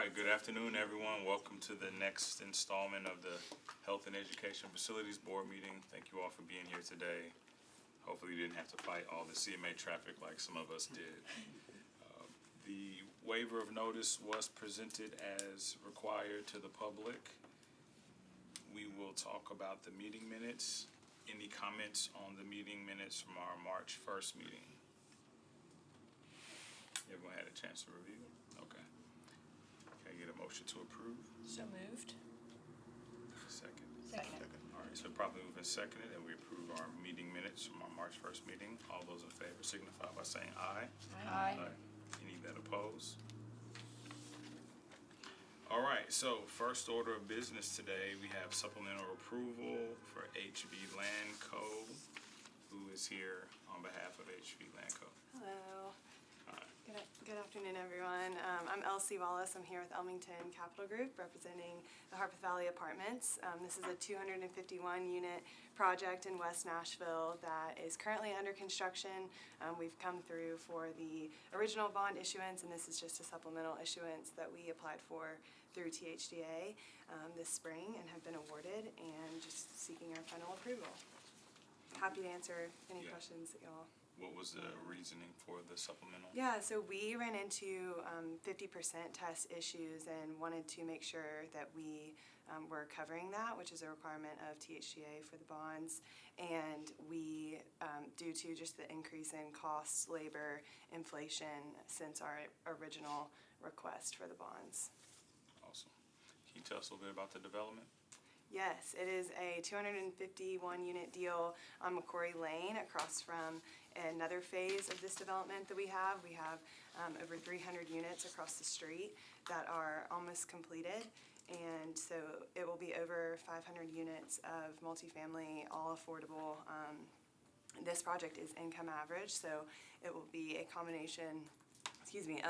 right, good afternoon, everyone. Welcome to the next installment of the Health and Education Facilities Board meeting. Thank you all for being here today. Hopefully you didn't have to fight all the CMA traffic like some of us did. The waiver of notice was presented as required to the public. We will talk about the meeting minutes. Any comments on the meeting minutes from our March 1st meeting? Everyone had a chance to review? Okay. Can I get a motion to approve? So moved. Second. Second. All right, so probably moving seconded and we approve our meeting minutes from our March 1st meeting. All those in favor signify by saying aye. Aye. Any that oppose? All right, so first order of business today, we have supplemental approval for HV Land Co. Who is here on behalf of HV Land Co? Hello. All right. Good afternoon, everyone. I'm Elsie Wallace. I'm here with Elmington Capital Group representing the Harpeth Valley Apartments. This is a 251-unit project in West Nashville that is currently under construction. We've come through for the original bond issuance, and this is just a supplemental issuance that we applied for through THDA this spring and have been awarded, and just seeking our final approval. Happy to answer any questions that y'all. What was the reasoning for the supplemental? Yeah, so we ran into 50% test issues and wanted to make sure that we were covering that, which is a requirement of THCA for the bonds. And we, due to just the increase in costs, labor, inflation since our original request for the bonds. Awesome. Can you tell us a little bit about the development? Yes, it is a 251-unit deal on McCory Lane across from another phase of this development that we have. We have over 300 units across the street that are almost completed, and so it will be over 500 units of multifamily, all affordable. This project is income average, so it will be a combination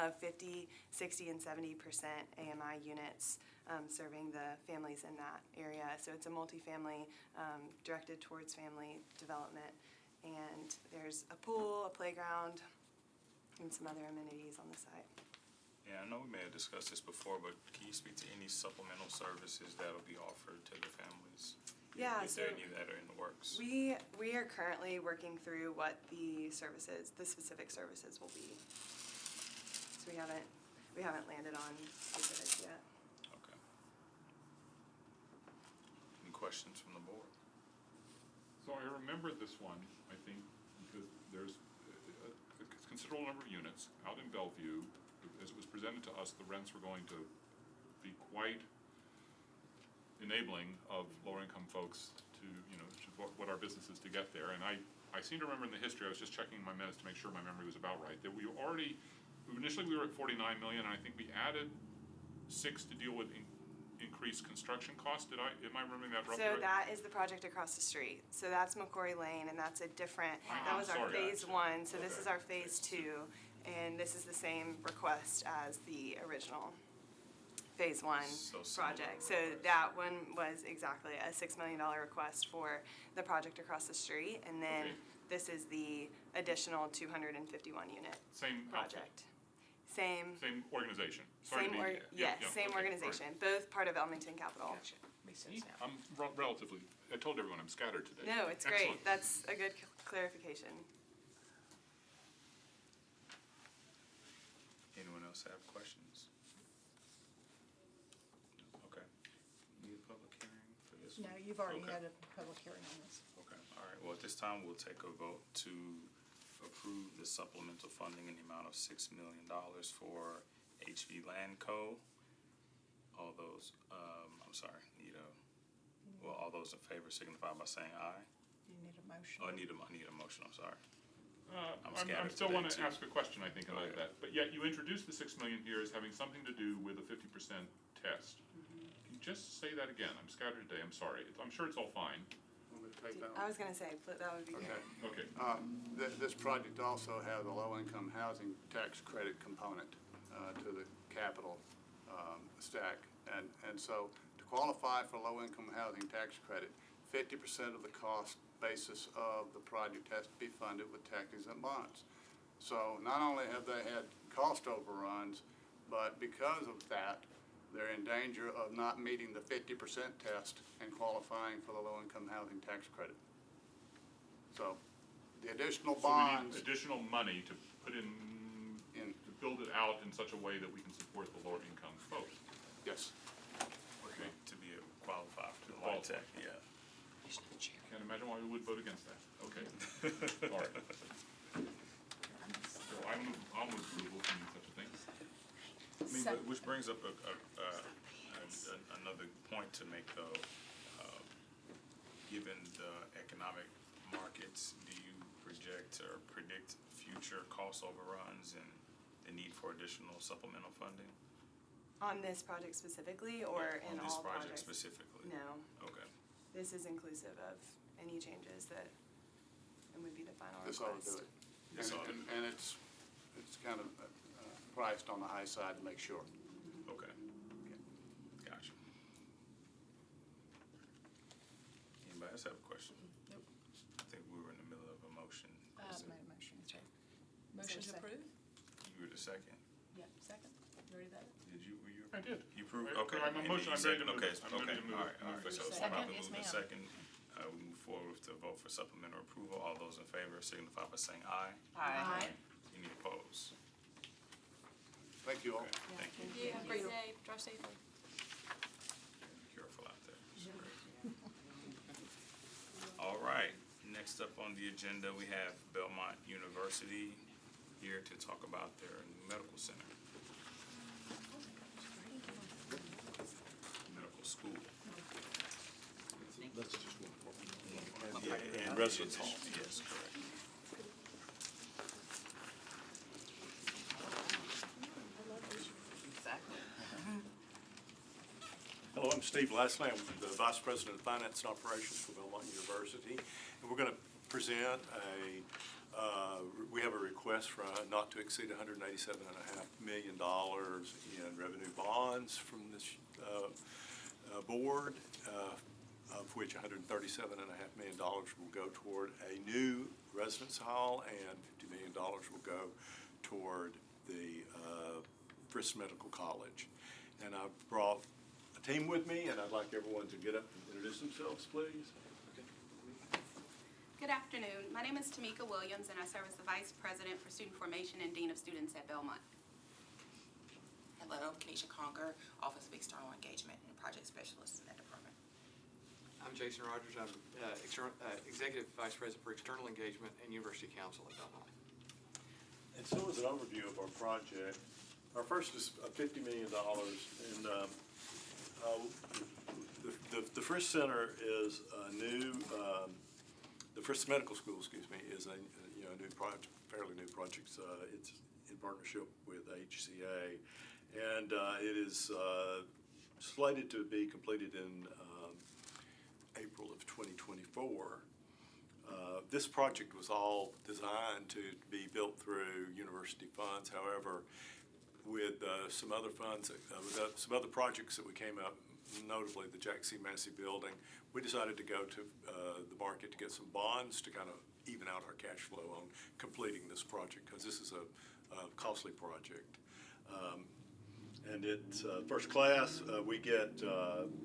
of 50, 60, and 70% AMI units serving the families in that area. So it's a multifamily directed towards family development. And there's a pool, a playground, and some other amenities on the site. Yeah, I know we may have discussed this before, but can you speak to any supplemental services that will be offered to the families? Yeah, Is there any that are in the works? We are currently working through what the specific services will be. So we haven't landed on specifics yet. Okay. Any questions from the board? So I remember this one, I think, because there's a considerable number of units out in Bellevue. As it was presented to us, the rents were going to be quite enabling of lower-income folks to, what our business is to get there. And I seem to remember in the history, I was just checking my minutes to make sure my memory was about right, that initially we were at 49 million, and I think we added 6 to deal with increased construction costs. Am I remembering that roughly? So that is the project across the street. So that's McCory Lane, and that's a different, that was our phase 1, so this is our phase 2, and this is the same request as the original phase 1 project. So that one was exactly a $6 million request for the project across the street, and then this is the additional 251 unit Same project. Same organization. Same organization. Right. Both part of Elmington Capital. Gotcha. Makes sense now. I'm relatively, I told everyone I'm scattered today. No, it's Excellent. great. That's a good clarification. Anyone else have questions? Okay. Need a public hearing for this one? No, you've already Okay. had a public hearing on this. Okay, all right. Well, at this time, we'll take a vote to approve the supplemental funding in the amount of $6 million for HV Land Co. All those, all those in favor signify by saying aye. You need a motion. Oh, I need a motion, I'm sorry. I still want to ask a question, I think, Go about ahead. that. But yet you introduced the 6 million here as having something to do with a 50% test. Can you just say that again? I'm scattered today, I'm sorry. I'm sure it's all fine. Want me to take that I one? was going to say, that would be great. Okay. Okay. This project also has a low-income housing tax credit component to the capital stack. And so to qualify for low-income housing tax credit, 50% of the cost basis of the project has to be funded with tax-exempt bonds. So not only have they had cost overruns, but because of that, they're in danger of not meeting the 50% test and qualifying for the low-income housing tax credit. So the additional So we bonds, need additional money to put in, to build it out in such a way that we can support the lower income folks. yes. Okay. To be able to qualify for the qualify. light tech, yeah. Can't imagine why we would vote against that. Okay. All right. So I'll move approval if we need such a thing. I mean, but which brings up another point to make though. Given the economic markets, do you project or predict future cost overruns and the need for additional supplemental funding? On this project specifically, or in On this all project projects? specifically? No, Okay. this is inclusive of any changes that, and would be the final This ought to request. do it. This ought to do And it's kind of priced on the high side to make sure. Okay. Gotcha. Anybody else have a question? Nope. I think we were in the middle of a motion. Made a motion. Motion to second. approve? You were the second. Yeah, second. You ready that? Did you, were you? I did. You approved, I- okay. I'm a and motion, you I'm ready to second, move okay, it. I'm ready to move it. All right, Move it. so it's Second, probably yes, moved in ma'am. second. We move forward to vote for supplemental approval. All those in favor signify by saying aye. Aye. Any opposed? Thank you all. Thank you. Yeah, have a great day. Drive safely. Be careful out there. All right, next up on the agenda, we have Belmont University here to talk about their new medical center. Medical school. That's just one for Yeah, and residence hall. Yes, correct. Hello, I'm Steve Leslie. I'm the Vice President of Finance and Operations for Belmont University. And we're going to present we have a request for not to exceed $187.5 million in revenue bonds from this board, of which $137.5 million will go toward a new residence hall and $50 million will go toward the Frist Medical College. And I've brought a team with me, and I'd like everyone to get up and introduce themselves, please. Good afternoon. My name is Tamika Williams, and I serve as the Vice President for Student Formation and Dean of Students at Belmont. Hello, Kenesha Conger, Office of External Engagement and Project Specialist in that department. I'm Jason Rogers. I'm Executive Vice President for External Engagement and University Council at Belmont. And so as an overview of our project, our first is $50 million, and the Frist Center is a new, the Frist Medical School, excuse me, is a new project, fairly new project. It's in partnership with HCA, and it is slated to be completed in April of 2024. This project was all designed to be built through university funds. However, with some other funds, with some other projects that we came up, notably the Jack C. Massey building, we decided to go to the market to get some bonds to kind of even out our cash flow on completing this project, because this is a costly project. And it's first class. We get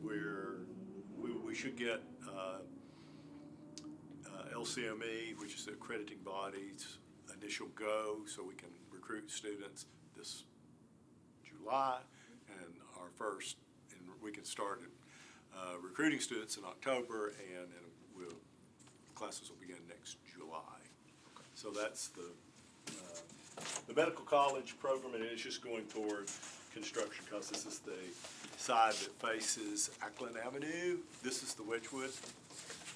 we should get LCME, which is the accrediting body's initial go, so we can recruit students this July, and our first, and we can start recruiting students in October, and then classes will begin next July. So that's the medical college program, and it's just going toward construction, because this is the side that faces Ackland Avenue. This is the Wedgwood.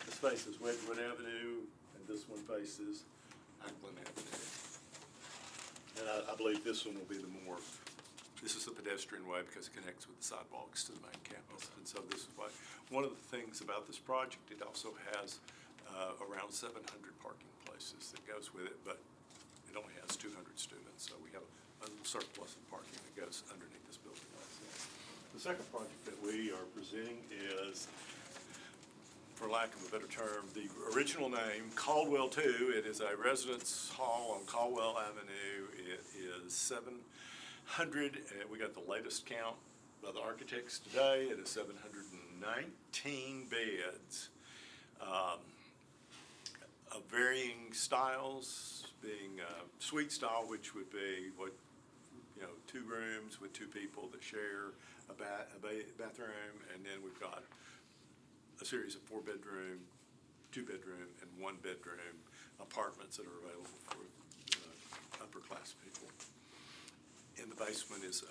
This faces Wedgwood Avenue, and this one faces Ackland Avenue. And I believe this one will be this is the pedestrian way, because it connects with the sidewalks to the main campus. And so this is why, one of the things about this project, it also has around 700 parking places that goes with it, but it only has 200 students, so we have a surplus of parking that goes underneath this building. The second project that we are presenting is, for lack of a better term, the original name, Caldwell 2. It is a residence hall on Caldwell Avenue. It is 700, we got the latest count by the architects today. It is 719 beds of varying styles, being suite style, which would be what, 2 rooms with 2 people that share a bathroom, and then we've got a series of 4-bedroom, 2-bedroom, and 1-bedroom apartments that are available for upper class people. In the basement is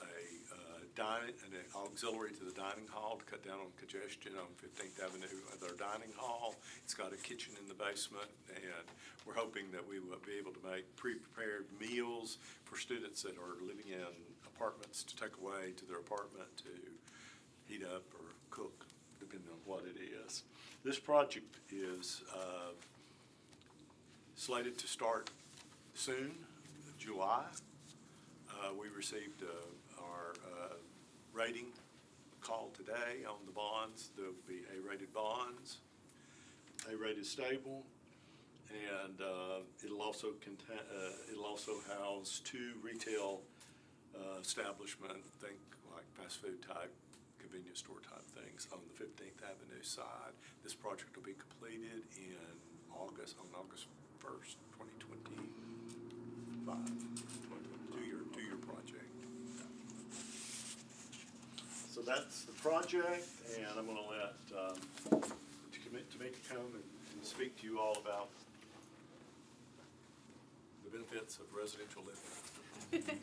an auxiliary to the dining hall to cut down on congestion on 15th Avenue with our dining hall. It's got a kitchen in the basement, and we're hoping that we will be able to make pre-prepared meals for students that are living in apartments to take away to their apartment to heat up or cook, depending on what it is. This project is slated to start soon, July. We received our rating call today on the bonds. There will be A-rated bonds, A-rated stable, and it'll also house 2 retail establishment, think like fast food type, convenience store type things on the 15th Avenue side. This project will be completed in on August 1st, 2025. Two-year project. So that's the project, and I'm going to let Tamika come and speak to you all about the benefits of residential living.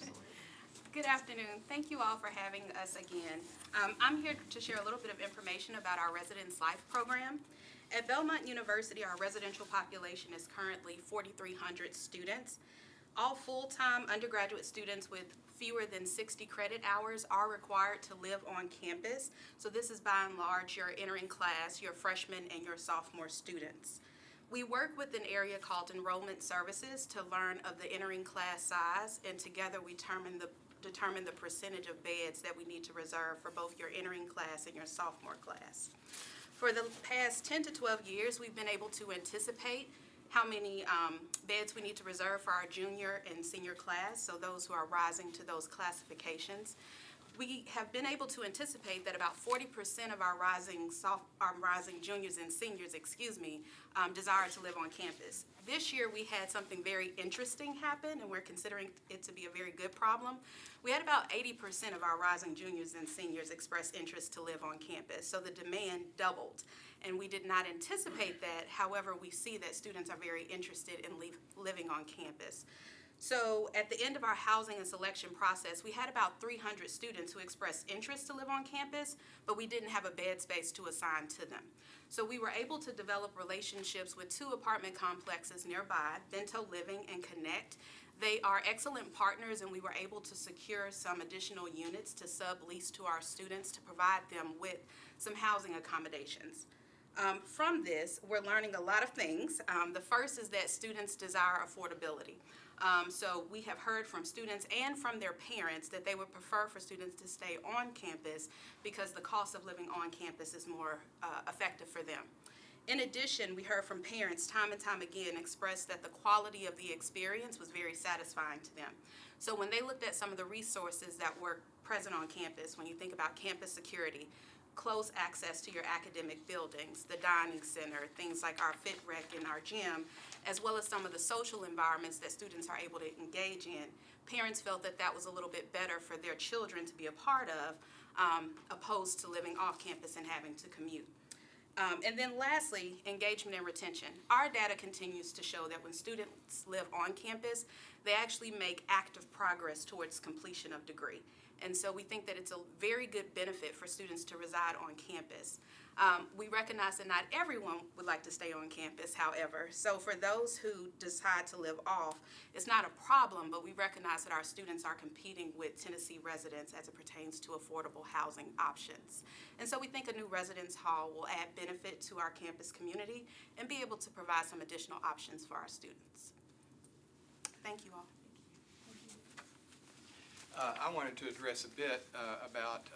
Good afternoon. Thank you all for having us again. I'm here to share a little bit of information about our Residence Life program. At Belmont University, our residential population is currently 4,300 students. All full-time undergraduate students with fewer than 60 credit hours are required to live on campus. So this is by and large your entering class, your freshman and your sophomore students. We work with an area called Enrollment Services to learn of the entering class size, and together we determine the percentage of beds that we need to reserve for both your entering class and your sophomore class. For the past 10 to 12 years, we've been able to anticipate how many beds we need to reserve for our junior and senior class, so those who are rising to those classifications. We have been able to anticipate that about 40% of our rising juniors and seniors, desire to live on campus. This year we had something very interesting happen, and we're considering it to be a very good problem. We had about 80% of our rising juniors and seniors express interest to live on campus, so the demand doubled. And we did not anticipate that. However, we see that students are very interested in living on campus. So at the end of our housing and selection process, we had about 300 students who expressed interest to live on campus, but we didn't have a bed space to assign to them. So we were able to develop relationships with 2 apartment complexes nearby, Bento Living and Connect. They are excellent partners, and we were able to secure some additional units to sublease to our students to provide them with some housing accommodations. From this, we're learning a lot of things. The first is that students desire affordability. So we have heard from students and from their parents that they would prefer for students to stay on campus because the cost of living on campus is more effective for them. In addition, we heard from parents time and time again express that the quality of the experience was very satisfying to them. So when they looked at some of the resources that were present on campus, when you think about campus security, close access to your academic buildings, the dining center, things like our fit rec and our gym, as well as some of the social environments that students are able to engage in, parents felt that that was a little bit better for their children to be a part of, opposed to living off campus and having to commute. And then lastly, engagement and retention. Our data continues to show that when students live on campus, they actually make active progress towards completion of degree. And so we think that it's a very good benefit for students to reside on campus. We recognize that not everyone would like to stay on campus, however. So for those who decide to live off, it's not a problem, but we recognize that our students are competing with Tennessee residents as it pertains to affordable housing options. And so we think a new residence hall will add benefit to our campus community and be able to provide some additional options for our students. Thank you all. I wanted to address a bit about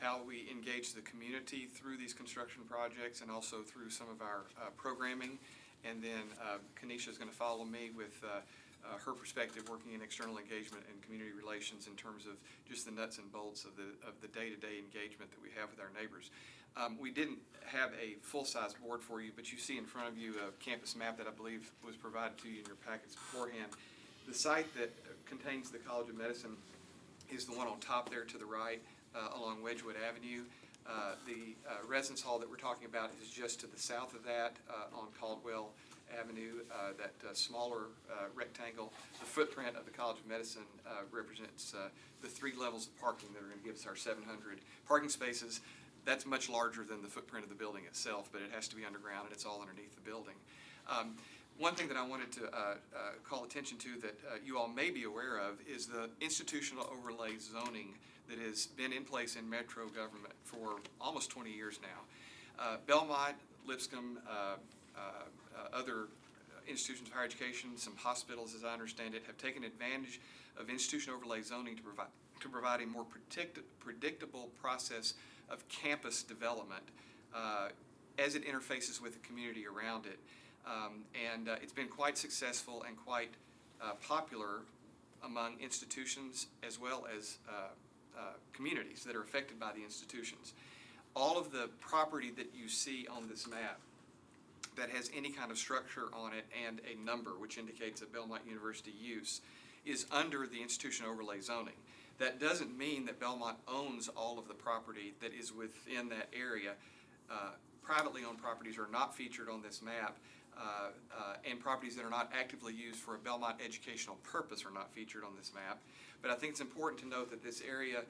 how we engage the community through these construction projects and also through some of our programming. And then Kenesha is going to follow me with her perspective working in external engagement and community relations in terms of just the nuts and bolts of the day-to-day engagement that we have with our neighbors. We didn't have a full-size board for you, but you see in front of you a campus map that I believe was provided to you in your packets beforehand. The site that contains the College of Medicine is the one on top there to the right along Wedgwood Avenue. The residence hall that we're talking about is just to the south of that on Caldwell Avenue, that smaller rectangle. The footprint of the College of Medicine represents the 3 levels of parking that are going to give us our 700 parking spaces. That's much larger than the footprint of the building itself, but it has to be underground and it's all underneath the building. One thing that I wanted to call attention to that you all may be aware of is the institutional overlay zoning that has been in place in Metro government for almost 20 years now. Belmont, Lipscomb, other institutions of higher education, some hospitals, as I understand it, have taken advantage of institutional overlay zoning to provide a more predictable process of campus development as it interfaces with the community around it. And it's been quite successful and quite popular among institutions as well as communities that are affected by the institutions. All of the property that you see on this map that has any kind of structure on it and a number which indicates a Belmont University use is under the institutional overlay zoning. That doesn't mean that Belmont owns all of the property that is within that area. Privately owned properties are not featured on this map, and properties that are not actively used for a Belmont educational purpose are not featured on this map. But I think it's important to note that this area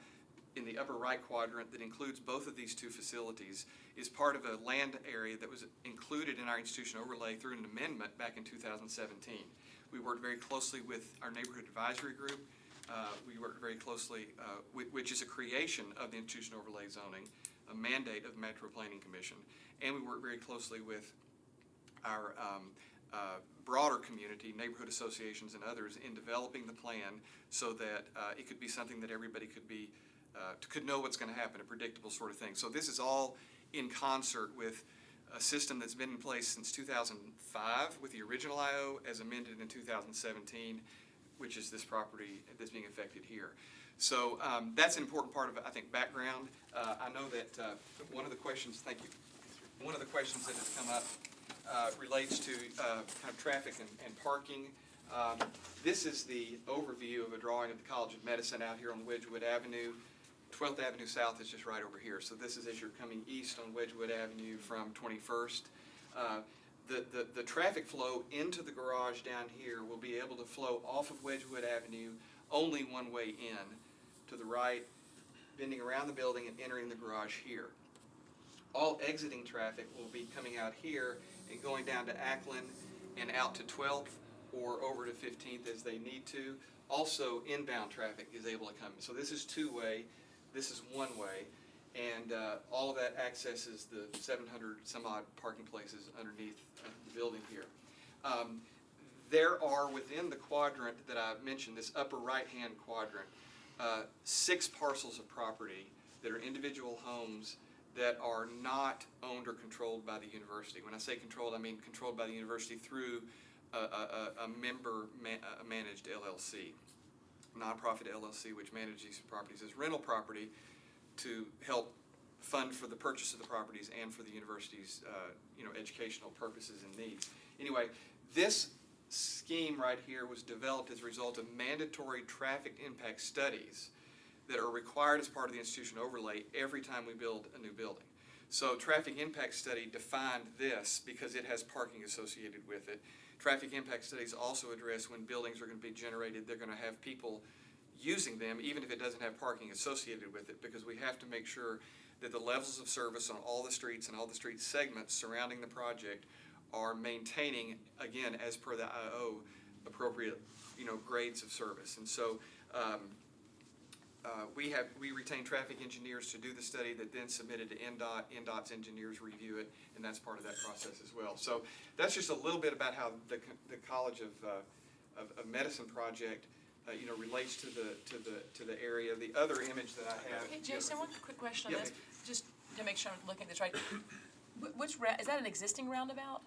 in the upper right quadrant that includes both of these 2 facilities is part of a land area that was included in our institutional overlay through an amendment back in 2017. We worked very closely with our neighborhood advisory group. We worked very closely, which is a creation of the institutional overlay zoning, a mandate of the Metro Planning Commission, and we worked very closely with our broader community, neighborhood associations and others in developing the plan so that it could be something that everybody could know what's going to happen, a predictable sort of thing. So this is all in concert with a system that's been in place since 2005 with the original IO as amended in 2017, which is this property that's being affected here. So that's an important part of, I think, background. I know that one of the questions, thank you, one of the questions that has come up relates to kind of traffic and parking. This is the overview of a drawing of the College of Medicine out here on Wedgwood Avenue. 12th Avenue South is just right over here. So this is as you're coming east on Wedgwood Avenue from 21st. The traffic flow into the garage down here will be able to flow off of Wedgwood Avenue only one way in, to the right, bending around the building and entering the garage here. All exiting traffic will be coming out here and going down to Ackland and out to 12th or over to 15th as they need to. Also, inbound traffic is able to come. So this is 2-way, this is 1-way, and all of that accesses the 700 some odd parking places underneath the building here. There are within the quadrant that I mentioned, this upper right-hand quadrant, 6 parcels of property that are individual homes that are not owned or controlled by the university. When I say controlled, I mean controlled by the university through a member-managed LLC, nonprofit LLC, which manages these properties as rental property to help fund for the purchase of the properties and for the university's educational purposes and needs. Anyway, this scheme right here was developed as a result of mandatory traffic impact studies that are required as part of the institution overlay every time we build a new building. So traffic impact study defined this because it has parking associated with it. Traffic impact studies also address when buildings are going to be generated, they're going to have people using them even if it doesn't have parking associated with it, because we have to make sure that the levels of service on all the streets and all the street segments surrounding the project are maintaining, again, as per the IO, appropriate grades of service. And so we retain traffic engineers to do the study that then submitted to NDOT. NDOT's engineers review it, and that's part of that process as well. So that's just a little bit about how the College of Medicine project relates to the area. The other image that I have. Hey, Jason, one quick question on Yeah. this, just to make sure I'm looking at this right. Is that an existing roundabout?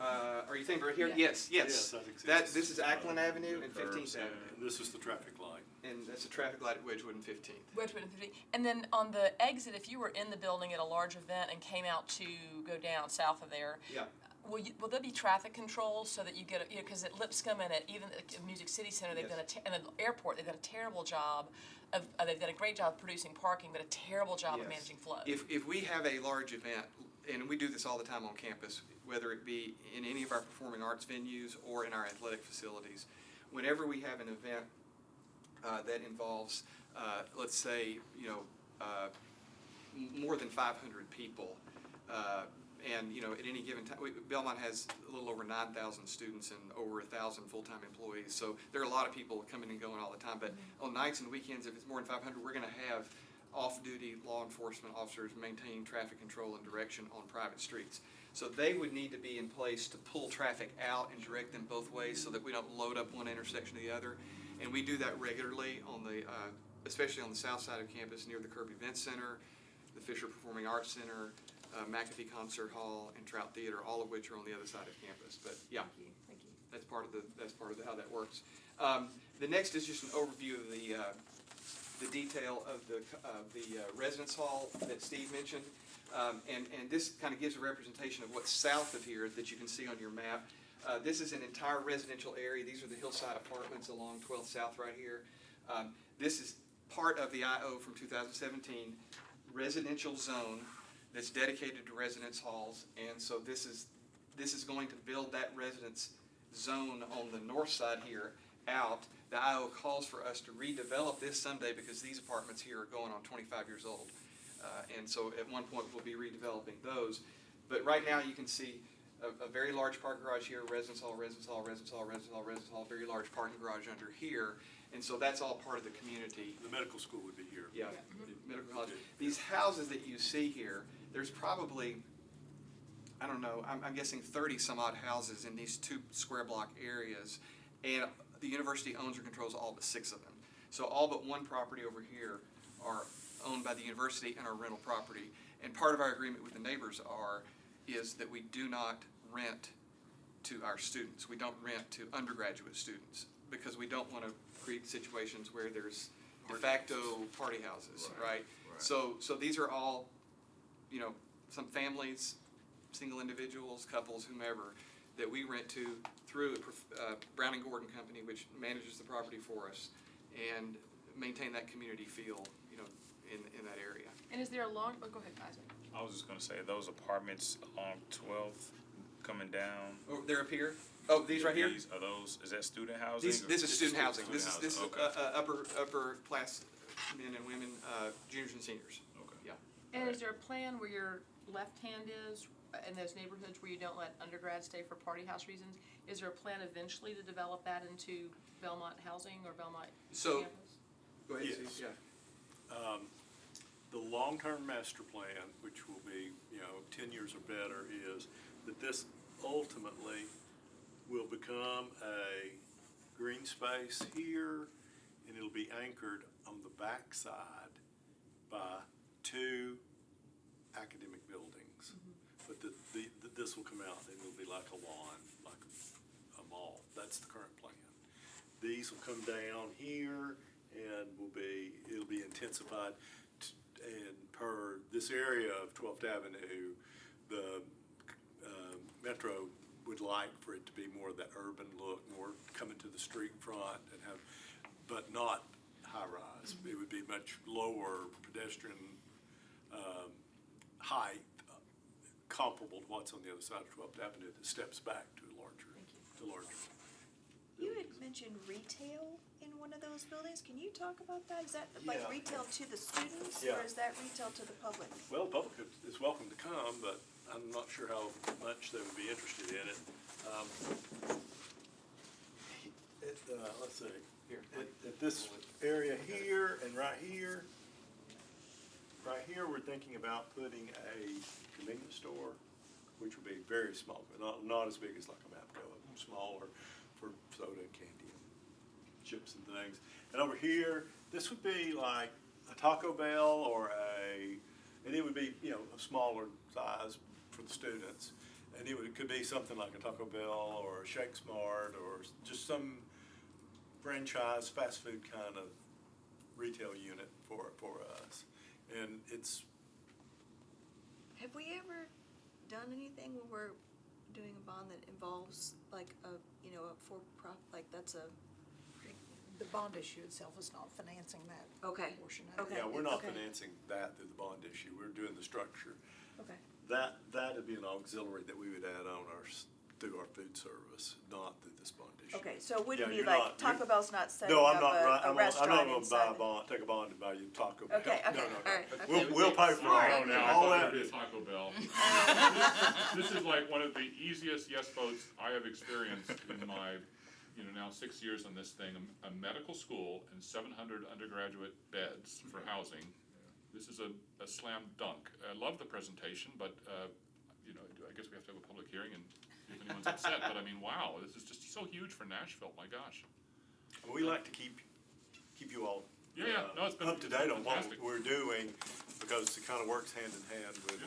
Are you thinking right here? Yeah. Yes. Yes, I think so. This is Ackland Avenue and The curbs 15th Avenue. And this is the traffic light. And that's a traffic light at Wedgewood and 15th. Wedgewood and 50. And then on the exit, if you were in the building at a large event and came out to go down south of there, Yeah. will there be traffic control so that you get, because at Lipscomb and at even at Music City Center, they've Yes. done and the airport, they've done a terrible job of, they've done a great job of producing parking, but a terrible job of Yes. managing flow. If we have a large event, and we do this all the time on campus, whether it be in any of our performing arts venues or in our athletic facilities, whenever we have an event that involves, let's say, more than 500 people, and, at any given time, Belmont has a little over 9,000 students and over 1,000 full-time employees, so there are a lot of people coming and going all the time, but on nights and weekends, if it's more than 500, we're gonna have off-duty law enforcement officers maintaining traffic control and direction on private streets. So they would need to be in place to pull traffic out and direct them both ways so that we don't load up one intersection to the other. And we do that regularly on the, especially on the south side of campus near the Kirby Event Center, the Fisher Performing Arts Center, McAfee Concert Hall, and Trout Theater, all of which are on the other side of campus. But yeah, Thank you. that's part of how that works. The next is just an overview of the detail of the residence hall that Steve mentioned. And this kind of gives a representation of what's south of here that you can see on your map. This is an entire residential area. These are the hillside apartments along 12th South right here. This is part of the IO from 2017 residential zone that's dedicated to residence halls. And so this is going to build that residence zone on the north side here out. The IO calls for us to redevelop this someday because these apartments here are going on 25 years old. And so at one point we'll be redeveloping those. But right now you can see a very large parking garage here, residence hall, residence hall, residence hall, residence hall, residence hall, very large parking garage under here. And so that's all part of the community. The medical school would be here. Yeah, medical college. These houses that you see here, there's probably, I don't know, I'm guessing 30 some odd houses in these 2 square block areas. And the university owns or controls all but 6 of them. So all but one property over here are owned by the university and are rental property. And part of our agreement with the neighbors is that we do not rent to our students. We don't rent to undergraduate students because we don't want to create situations where there's de facto party houses, right? So these are all, some families, single individuals, couples, whomever, that we rent to through Brown and Gordon Company, which manages the property for us and maintain that community feel, in that area. And is there a long, go ahead, Isaac. I was just gonna say, those apartments along 12th coming down. Oh, they're up here? Oh, these right here? Is that student housing? This is student housing. This is Okay. upper class men and women, juniors and seniors. Okay. Yeah. And is there a plan where your left hand is, in those neighborhoods where you don't let undergrads stay for party house reasons? Is there a plan eventually to develop that into Belmont housing or Belmont So- campus? Go ahead, Yes. Steve. Yeah. The long-term master plan, which will be, 10 years or better, is that this ultimately will become a green space here, and it'll be anchored on the backside by 2 academic buildings. But this will come out and it'll be like a lawn, like a mall. That's the current plan. These will come down here and it'll be intensified. And per this area of 12th Avenue, the Metro would like for it to be more of that urban look, more coming to the street front and but not high-rise. It would be much lower pedestrian height, comparable to what's on the other side of 12th Avenue that steps back to larger. You had mentioned retail in one of those buildings. Can you talk about that? Is that like Yeah. retail to the students Yeah. or is that retail to the public? Well, the public is welcome to come, but I'm not sure how much they would be interested in it. Let's see, at this area here and right here, we're thinking about putting a convenience store, which would be very small, but not as big as like a Mapco, smaller for soda and candy and chips and things. And over here, this would be like a Taco Bell and it would be, a smaller size for the students. And it could be something like a Taco Bell or a Shake Smart or just some franchise fast food kind of retail unit for us. And it's, Have we ever done anything when we're doing a bond that involves like a, you know, a for-profit, like that's a, The bond issue itself is not financing that okay, portion of it. okay. yeah, we're not okay. financing that through the bond issue. We're doing the structure. Okay, That'd be an auxiliary that we would add on through our food service, not through this bond issue. okay, so it Yeah, wouldn't be you're like not- Taco you're- Bell's not setting No, up I'm not right. a I'm restaurant not gonna inside buy a the- bond, take a bond and buy you Taco Bell. Okay, okay, No, no, all right, no. okay. We'll pay for All right. all, Oh, now, I all thought that. it is Taco Bell. This is like one of the easiest yes votes I have experienced in my, now 6 years on this thing. A medical school and 700 undergraduate beds for housing. This is a slam dunk. I love the presentation, but, I guess we have to have a public hearing and see if anyone's upset. But I mean, wow, this is just so huge for Nashville, my gosh. We like to keep you all Yeah, no, it's been up to date on what fantastic. we're doing, because it kind of works hand in hand with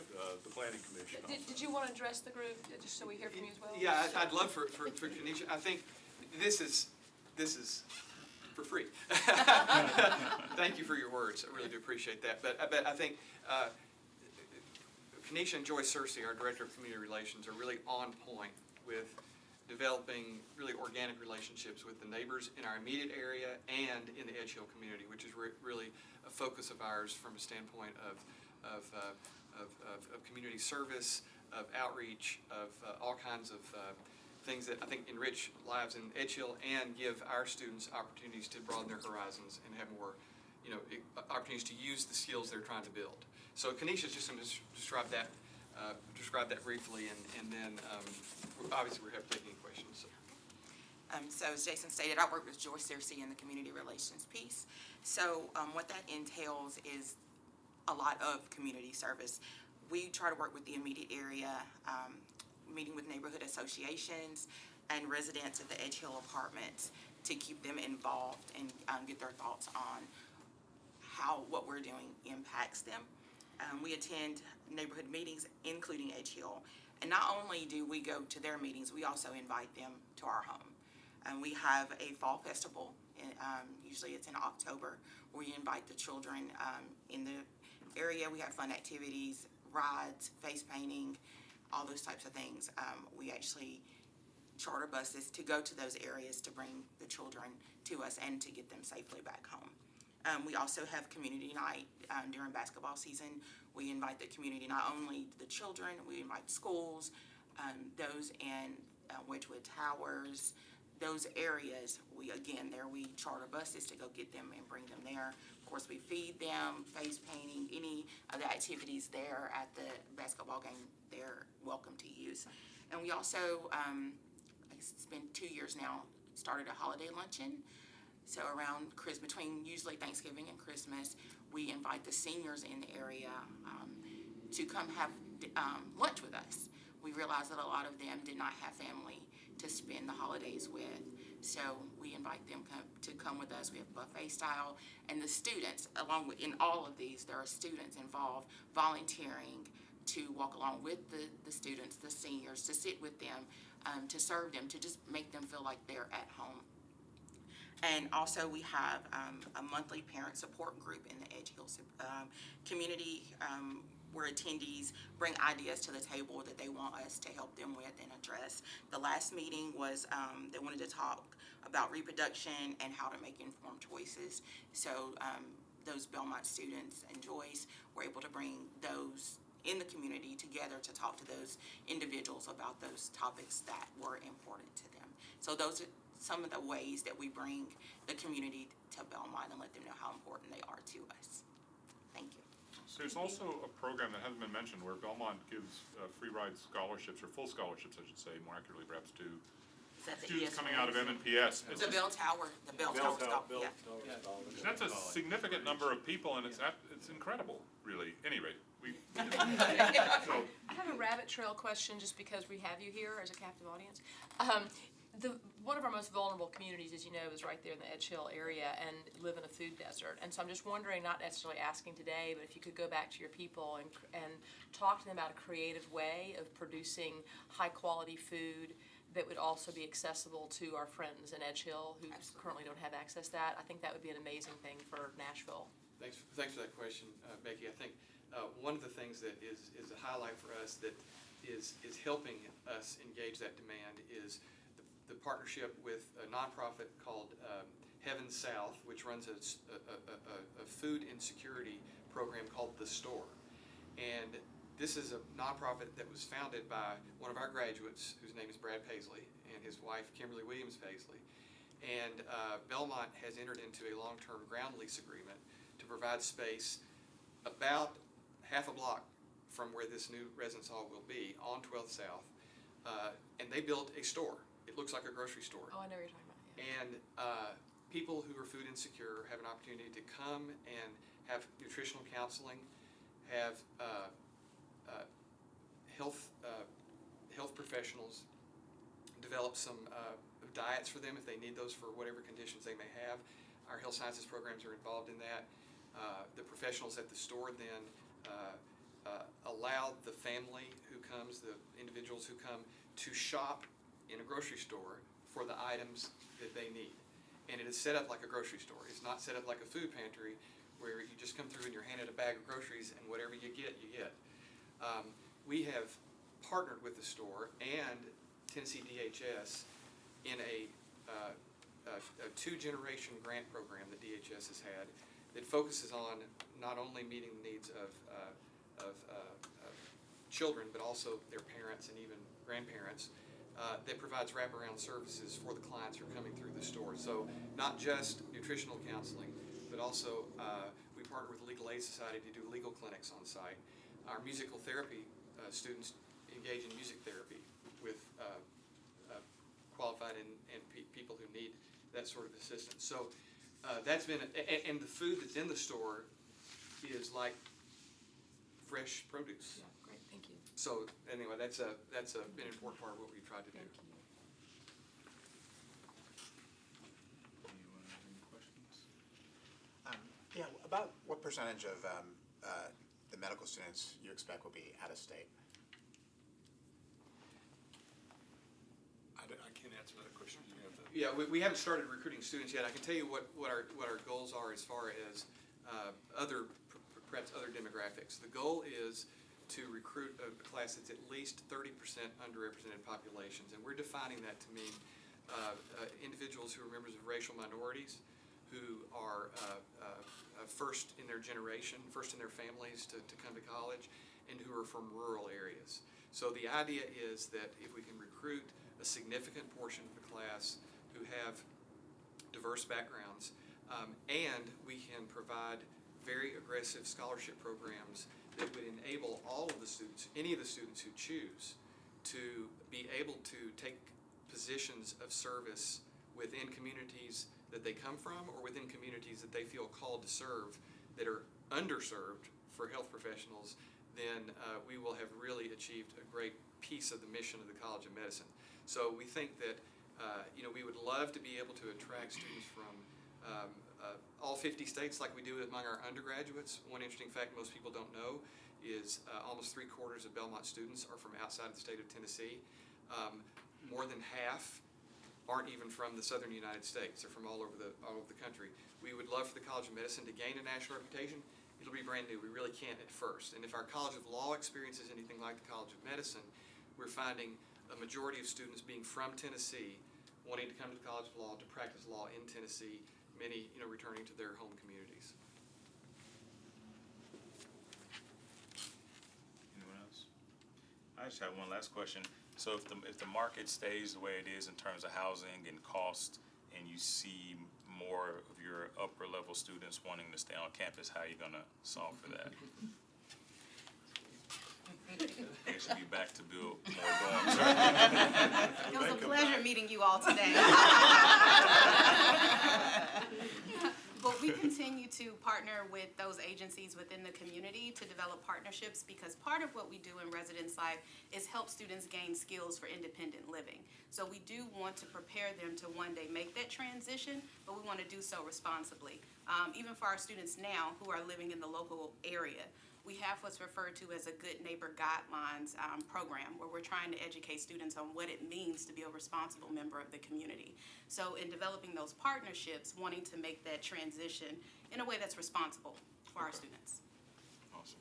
the planning commission. Did you want to address the group, just so we hear from you as well? Yeah, I'd love for Kenesha, I think this is for free. Thank you for your words, I really do appreciate that. But I think Kenesha and Joyce Searcy, our Director of Community Relations, are really on point with developing really organic relationships with the neighbors in our immediate area and in the Edge Hill community, which is really a focus of ours from a standpoint of community service, of outreach, of all kinds of things that I think enrich lives in Edge Hill and give our students opportunities to broaden their horizons and have more, opportunities to use the skills they're trying to build. So Kenesha's just going to describe that briefly, and then obviously we're happy to take any questions. So as Jason stated, I work with Joyce Searcy in the community relations piece. So what that entails is a lot of community service. We try to work with the immediate area, meeting with neighborhood associations and residents at the Edge Hill apartments to keep them involved and get their thoughts on how what we're doing impacts them. We attend neighborhood meetings, including Edge Hill. And not only do we go to their meetings, we also invite them to our home. And we have a fall festival, usually it's in October, where we invite the children in the area. We have fun activities, rides, face painting, all those types of things. We actually charter buses to go to those areas to bring the children to us and to get them safely back home. We also have community night during basketball season. We invite the community, not only the children, we invite schools, those in Wedgewood Towers, those areas. We charter buses to go get them and bring them there. Of course, we feed them, face painting, any of the activities there at the basketball game, they're welcome to use. And we also, I guess it's been 2 years now, started a holiday luncheon. So around between usually Thanksgiving and Christmas, we invite the seniors in the area to come have lunch with us. We realize that a lot of them did not have family to spend the holidays with. So we invite them to come with us. We have buffet style. And the students, in all of these, there are students involved volunteering to walk along with the students, the seniors, to sit with them, to serve them, to just make them feel like they're at home. And also we have a monthly parent support group in the Edge Hill community where attendees bring ideas to the table that they want us to help them with and address. The last meeting was they wanted to talk about reproduction and how to make informed choices. So those Belmont students and Joyce were able to bring those in the community together to talk to those individuals about those topics that were important to them. So those are some of the ways that we bring the community to Belmont and let them know how important they are to us. Thank you. There's also a program that hasn't been mentioned where Belmont gives free ride scholarships, or full scholarships, I should say, more accurately perhaps, to Is that the students ESY? coming out of M&PS. The Bell Tower, yeah. That's a significant number of people, and it's incredible, really. Anyway, so I have a rabbit trail question just because we have you here as a captive audience. One of our most vulnerable communities, as you know, is right there in the Edge Hill area and live in a food desert. And so I'm just wondering, not necessarily asking today, but if you could go back to your people and talk to them about a creative way of producing high-quality food that would also be accessible to our friends in Edge Hill who currently don't have access to that. I think that would be an amazing thing for Nashville. Thanks for that question, Becky. I think one of the things that is a highlight for us that is helping us engage that demand is the partnership with a nonprofit called Heaven South, which runs a food insecurity program called The Store. And this is a nonprofit that was founded by one of our graduates, whose name is Brad Paisley, and his wife, Kimberly Williams Paisley. And Belmont has entered into a long-term ground lease agreement to provide space about half a block from where this new residence hall will be on 12th South. And they built a store. It looks like a grocery store. Oh, I know what you're talking about. Yeah. And people who are food insecure have an opportunity to come and have nutritional counseling, have health professionals develop some diets for them if they need those for whatever conditions they may have. Our health sciences programs are involved in that. The professionals at the store then allow the family who comes, the individuals who come, to shop in a grocery store for the items that they need. And it is set up like a grocery store. It's not set up like a food pantry where you just come through and you're handed a bag of groceries and whatever you get, you get. We have partnered with the store and Tennessee DHS in a two-generation grant program that DHS has had that focuses on not only meeting the needs of children, but also their parents and even grandparents, that provides wraparound services for the clients who are coming through the store. So not just nutritional counseling, but also we partner with the Legal Aid Society to do legal clinics on site. Our musical therapy students engage in music therapy with qualified and people who need that sort of assistance. So that's been, and the food that's in the store is like fresh produce. Yeah, great, thank you. So anyway, that's been an important part of what we've tried to do. Thank you. Anyone have any questions? Yeah, about what percentage of the medical students you expect will be out of state? I can't answer that question. You have to. Yeah, we haven't started recruiting students yet. I can tell you what our goals are as far as perhaps other demographics. The goal is to recruit a class that's at least 30% underrepresented populations, and we're defining that to mean individuals who are members of racial minorities, who are first in their generation, first in their families to come to college, and who are from rural areas. So the idea is that if we can recruit a significant portion of the class who have diverse backgrounds, and we can provide very aggressive scholarship programs that would enable all of the students, any of the students who choose, to be able to take positions of service within communities that they come from or within communities that they feel called to serve that are underserved for health professionals, then we will have really achieved a great piece of the mission of the College of Medicine. So we think that we would love to be able to attract students from all 50 states like we do among our undergraduates. One interesting fact most people don't know is almost 3/4 of Belmont students are from outside of the state of Tennessee. More than half aren't even from the southern United States. They're from all over the country. We would love for the College of Medicine to gain a national reputation. It'll be brand new. We really can't at first. And if our College of Law experience is anything like the College of Medicine, we're finding a majority of students being from Tennessee wanting to come to the College of Law to practice law in Tennessee, many returning to their home communities. Anyone else? I just have one last question. So if the market stays the way it is in terms of housing and cost, and you see more of your upper level students wanting to stay on campus, how are you gonna solve for that? They should be back to build more dorms, right? It was a pleasure meeting you all today. But we continue to partner partner with those agencies within the community to develop partnerships, because part of what we do in Residence Life is help students gain skills for independent living. So we do want to prepare them to one day make that transition, but we want to do so responsibly. Even for our students now who are living in the local area, we have what's referred to as a Good Neighbor Guidelines program, where we're trying to educate students on what it means to be a responsible member of the community. So in developing those partnerships, wanting to make that transition in a way that's responsible for our students. Awesome.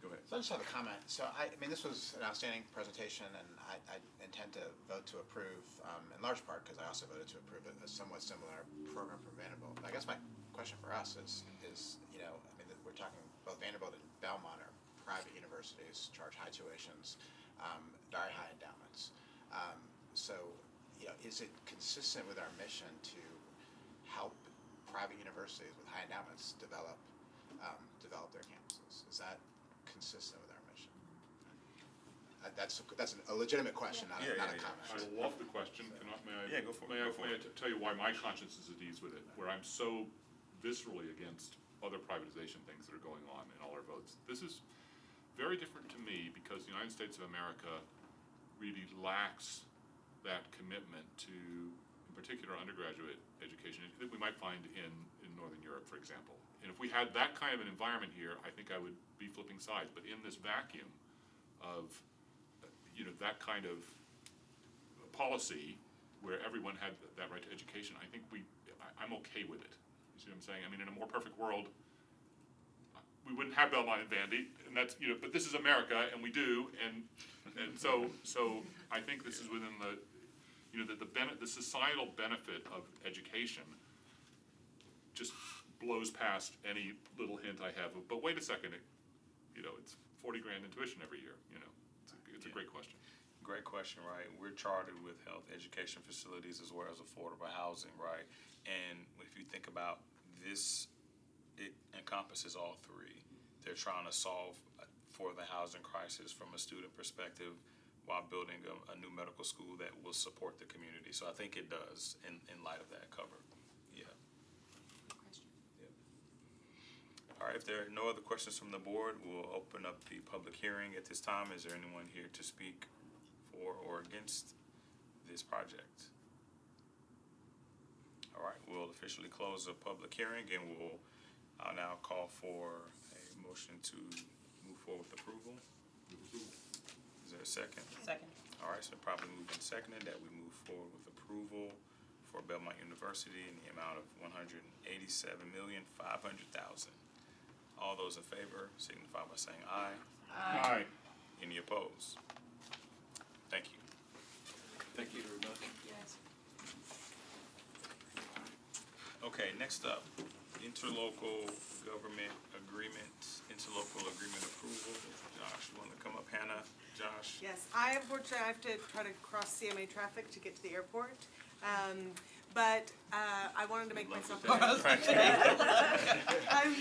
Go ahead. So I just have a comment. So I mean, this was an outstanding presentation, and I intend to vote to approve, in large part because I also voted to approve a somewhat similar program for Vanderbilt. But I guess my question for us is, you know, I mean, we're talking both Vanderbilt and Belmont are private universities, charge high tuitions, very high endowments. So, you know, is it consistent with our mission to help private universities with high endowments develop their campuses? Is that consistent with our mission? That's a legitimate question, not a comment. I love the question. May I Go for it. May I tell you why my conscience is at ease with it, where I'm so viscerally against other privatization things that are going on in all our votes. This is very different to me because the United States of America really lacks that commitment to, in particular, undergraduate education that we might find in Northern Europe, for example. And if we had that kind of an environment here, I think I would be flipping sides. But in this vacuum of, you know, that kind of policy where everyone had that right to education, I think I'm okay with it. You see what I'm saying? I mean, in a more perfect world, we wouldn't have Belmont and Vandy, and that's, you know, but this is America, and we do, and so I think this is within the, you know, the societal benefit of education just blows past any little hint I have of, but wait a second, you know, it's $40,000 in tuition every year, you know, it's a great question. Great question, right? We're chartered with health education facilities as well as affordable housing, right? And if you think about this, it encompasses all three. They're trying to solve for the housing crisis from a student perspective while building a new medical school that will support the community. So I think it does in light of that cover. Yeah. All right, if there are no other questions from the board, we'll open up the public hearing at this time. Is there anyone here to speak for or against this project? All right, we'll officially close the public hearing, and I'll now call for a motion to move forward with approval. Is there a second? Second. All right, it's been properly moved and seconded that we move forward with approval for Belmont University in the amount of $187,500,000. All those in favor signify by saying aye. Aye. Any opposed? Thank you. Thank you, everybody. Yes. Okay, next up, interlocal government agreement, interlocal agreement approval. Josh, you want to come up? Hannah, Josh? Yes, unfortunately, I have to try to cross CMA traffic to get to the airport. But I wanted to make myself. I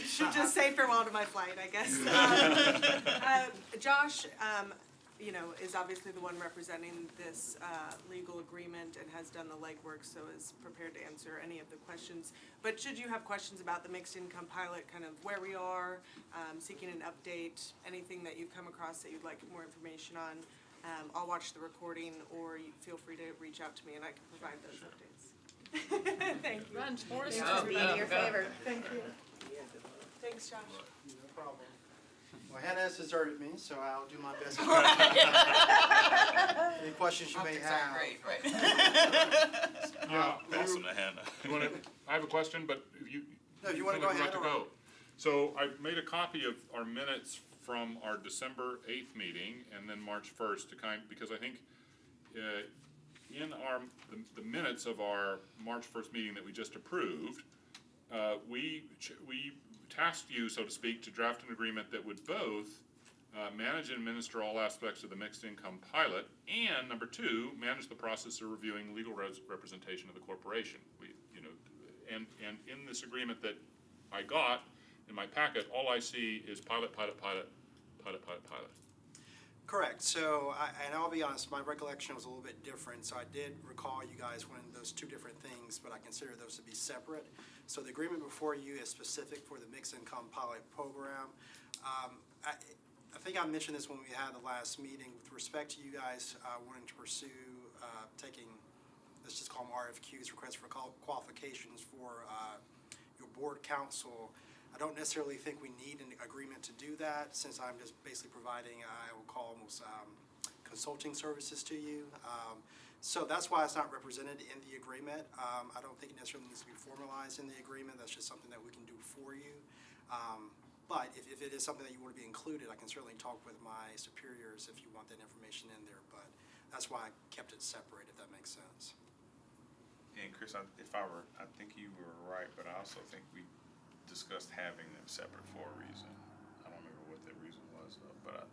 should just say farewell to my flight, I guess. Josh, you know, is obviously the one representing this legal agreement and has done the legwork, so is prepared to answer any of the questions. But should you have questions about the mixed income pilot, kind of where we are, seeking an update, anything that you've come across that you'd like more information on, I'll watch the recording, or you feel free to reach out to me and I can provide those updates. Thank you. Run, sport us. Just be in your favor. Thank you. Thanks, Josh. No problem. Well, Hannah has deserted me, so I'll do my best. Any questions you may have? Great, right? Awesome to Hannah. You want to, I have a question, but if No, if you wanna feel like go you're about ahead, to go. So I've made a copy of our minutes from our December 8th meeting and then March 1st because I think in the minutes of our March 1st meeting that we just approved, we tasked you, so to speak, to draft an agreement that would both manage and administer all aspects of the mixed income pilot, and number two, manage the process of reviewing legal representation of the corporation. And in this agreement that I got in my packet, all I see is pilot. Correct. So, and I'll be honest, my recollection was a little bit different. So I did recall you guys wanting those two different things, but I consider those to be separate. So the agreement before you is specific for the mixed income pilot program. I think I mentioned this when we had the last meeting with respect to you guys wanting to pursue taking, let's just call them RFQs, requests for qualifications for your board council. I don't necessarily think we need an agreement to do that, since I'm just basically providing, I will call almost consulting services to you. So that's why it's not represented in the agreement. I don't think it necessarily needs to be formalized in the agreement. That's just something that we can do for you. But if it is something that you want to be included, I can certainly talk with my superiors if you want that information in there. But that's why I kept it separate, if that makes sense. And Chris, I think you were right, but I also think we discussed having them separate for a reason. I don't remember what that reason was, though, but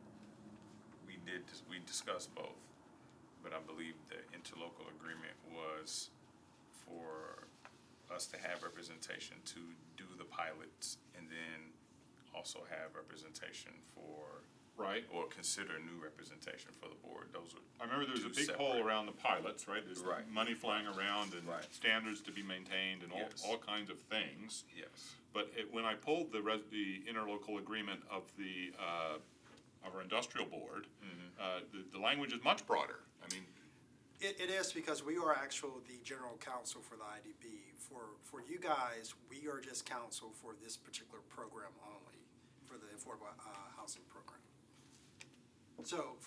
we discussed both. But I believe the interlocal agreement was for us to have representation to do the pilots, and then also have representation for, Right. or consider new representation for the board. Those are. I remember there was a two big hole separate. around the pilots, right? There's Right. money flying around and Right. standards to be maintained and Yes. all kinds of things. Yes. But when I pulled the interlocal agreement of of our industrial board, the language is much broader. I mean, It is, because we are actually the general counsel for the IDB. For you guys, we are just counsel for this particular program only, for the affordable housing program. So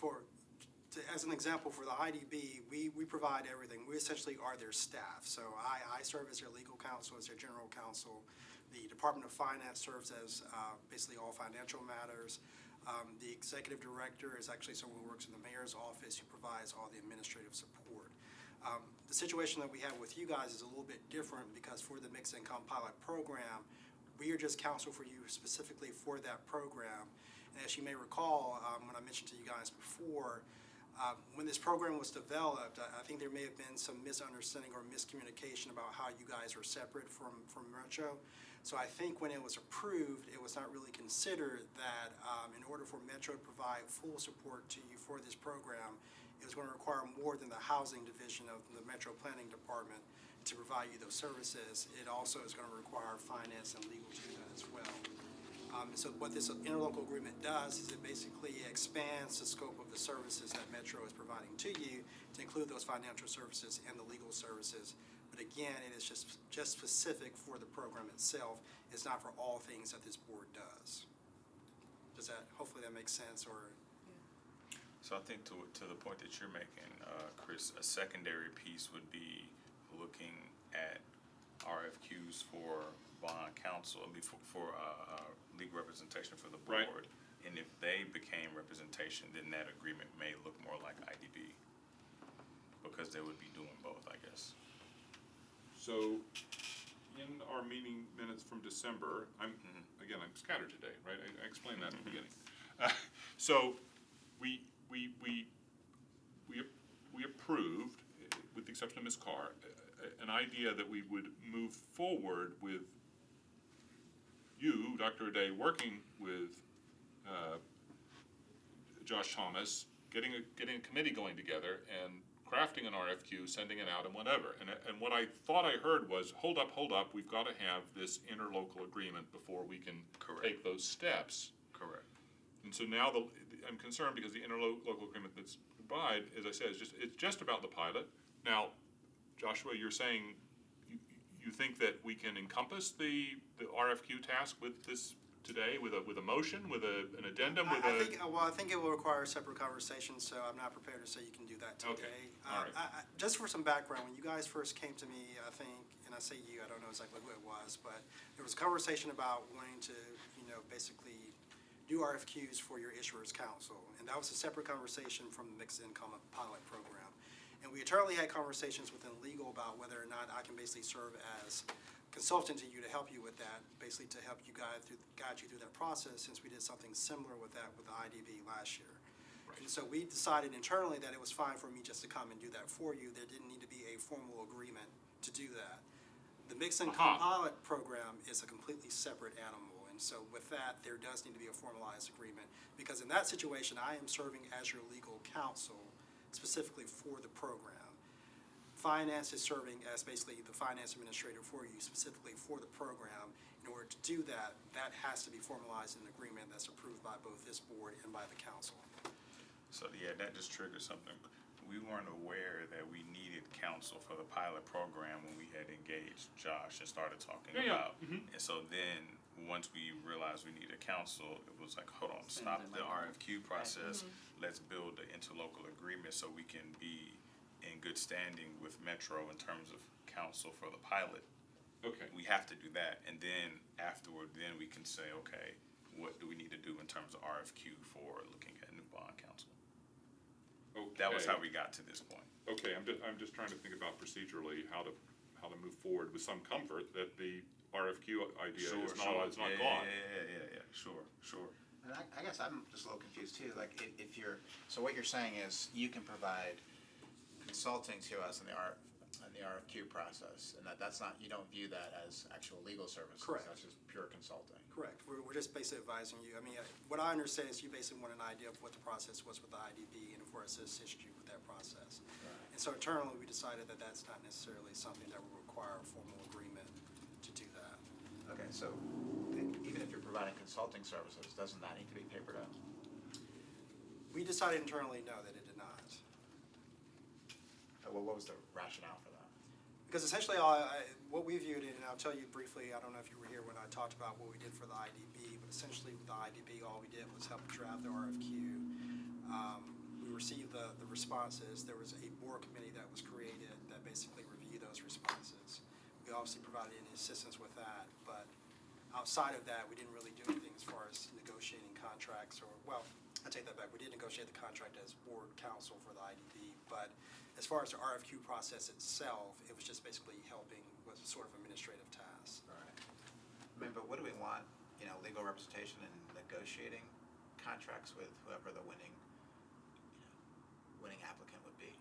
as an example, for the IDB, we provide everything. We essentially are their staff. So I serve as their legal counsel, as their general counsel. The Department of Finance serves as basically all financial matters. The executive director is actually someone who works in the mayor's office, who provides all the administrative support. The situation that we have with you guys is a little bit different, because for the mixed income pilot program, we are just counsel for you specifically for that program. And as you may recall, when I mentioned to you guys before, when this program was developed, I think there may have been some misunderstanding or miscommunication about how you guys are separate from Metro. So I think when it was approved, it was not really considered that in order for Metro to provide full support to you for this program, it was going to require more than the housing division of the Metro Planning Department to provide you those services. It also is going to require finance and legal to do that as well. So what this interlocal agreement does is it basically expands the scope of the services that Metro is providing to you to include those financial services and the legal services. But again, it is just specific for the program itself. It's not for all things that this board does. Hopefully that makes sense, or? So I think to the point that you're making, Chris, a secondary piece would be looking at RFQs for bond counsel, for legal representation for the Right. board. And if they became representation, then that agreement may look more like IDB, because they would be doing both, I guess. so in our meeting minutes from December, I'm scattered today, right? I explained that at the beginning. So we approved, with the exception of Ms. Carr, an idea that we would move forward with you, Dr. O'Day, working with Josh Thomas, getting a committee going together and crafting an RFQ, sending it out, and whatever. And what I thought I heard was, hold up, we've got to have this interlocal agreement before we can take those steps. Correct. And so now I'm concerned, because the interlocal agreement that's provided, as I said, it's just about the pilot. Now, Joshua, you're saying you think that we can encompass the RFQ task with this today, with a motion, with an addendum, with I think it will require a separate conversation, so I'm not prepared to say you can do that today. Okay. All right. Just for some background, when you guys first came to me, I think, and I say you, I don't know exactly who it was, but there was a conversation about wanting to, basically do RFQs for your issuers council, and that was a separate conversation from the mixed income pilot program. And we eternally had conversations within legal about whether or not I can basically serve as consultant to you to help you with that, basically to help you guide you through that process, since we did something similar with that with the IDB last year. Right. And so we decided internally that it was fine for me just to come and do that for you. There didn't need to be a formal agreement to do that. The mixed income pilot program is a completely separate animal, and And so with that, there does need to be a formalized agreement, because in that situation, I am serving as your legal counsel specifically for the program. Finance is serving as basically the finance administrator for you specifically for the program. In order to do that, that has to be formalized in an agreement that's approved by both this board and by the council. So, yeah, that just triggered something. We weren't aware that we needed counsel for the pilot program when we had engaged Josh and started talking about. And so then, once we realized we needed counsel, it was like, hold on, stop the RFQ process. Let's build the interlocal agreement so we can be in good standing with Metro in terms of counsel for the pilot. Okay. We have to do that, and then afterward, then we can say, okay, what do we need to do in terms of RFQ for looking at new bond counsel? Okay. That was how we got to this point. Okay, I'm just trying to think about procedurally how to move forward with some comfort that the RFQ idea is not gone. Yeah, sure. And I guess I'm just a little confused too, like if you're, so what you're saying is you can provide consulting to us in the RFQ process, and that's not, you don't view that as actual legal services. Correct. That's just pure consulting. Correct. We're just basically advising you. I mean, what I understand is you basically want an idea of what the process was with the IDB and for us to assist you with that process. Right. And so internally, we decided that that's not necessarily something that would require a formal agreement to do that. Okay, so even if you're providing consulting services, doesn't that need to be papered up? We decided internally, no, that it did not. Well, what was the rationale for that? Because essentially, what we viewed it, and I'll tell you briefly, I don't know if you were here when I talked about what we did for the IDB, but essentially with the IDB, all we did was help draft the RFQ. We received the responses. There was a board committee that was created that basically reviewed those responses. We obviously provided any assistance with that, but outside of that, we didn't really do anything as far as negotiating contracts or, well, I take that back. We did negotiate the contract as board counsel for the IDB, but as far as the RFQ process itself, it was just basically helping with sort of administrative tasks. Right. I mean, but what do we want, legal representation and negotiating contracts with whoever the winning applicant would be?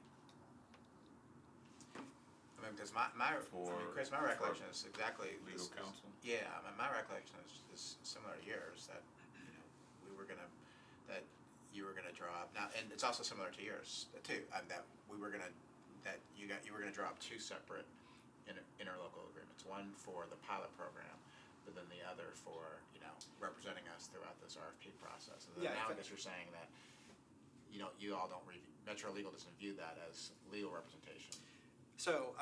I mean, because Chris, my recollection is exactly Legal counsel? Yeah, I mean, my recollection is similar to yours, that, that you were gonna draw up, now, and it's also similar to yours, too, that you were gonna draw up two separate interlocal agreements, one for the pilot program, but then the other for, representing us throughout this RFP process. And then Yeah, now I guess you're saying that, you all don't Metro Legal doesn't view that as legal representation. So,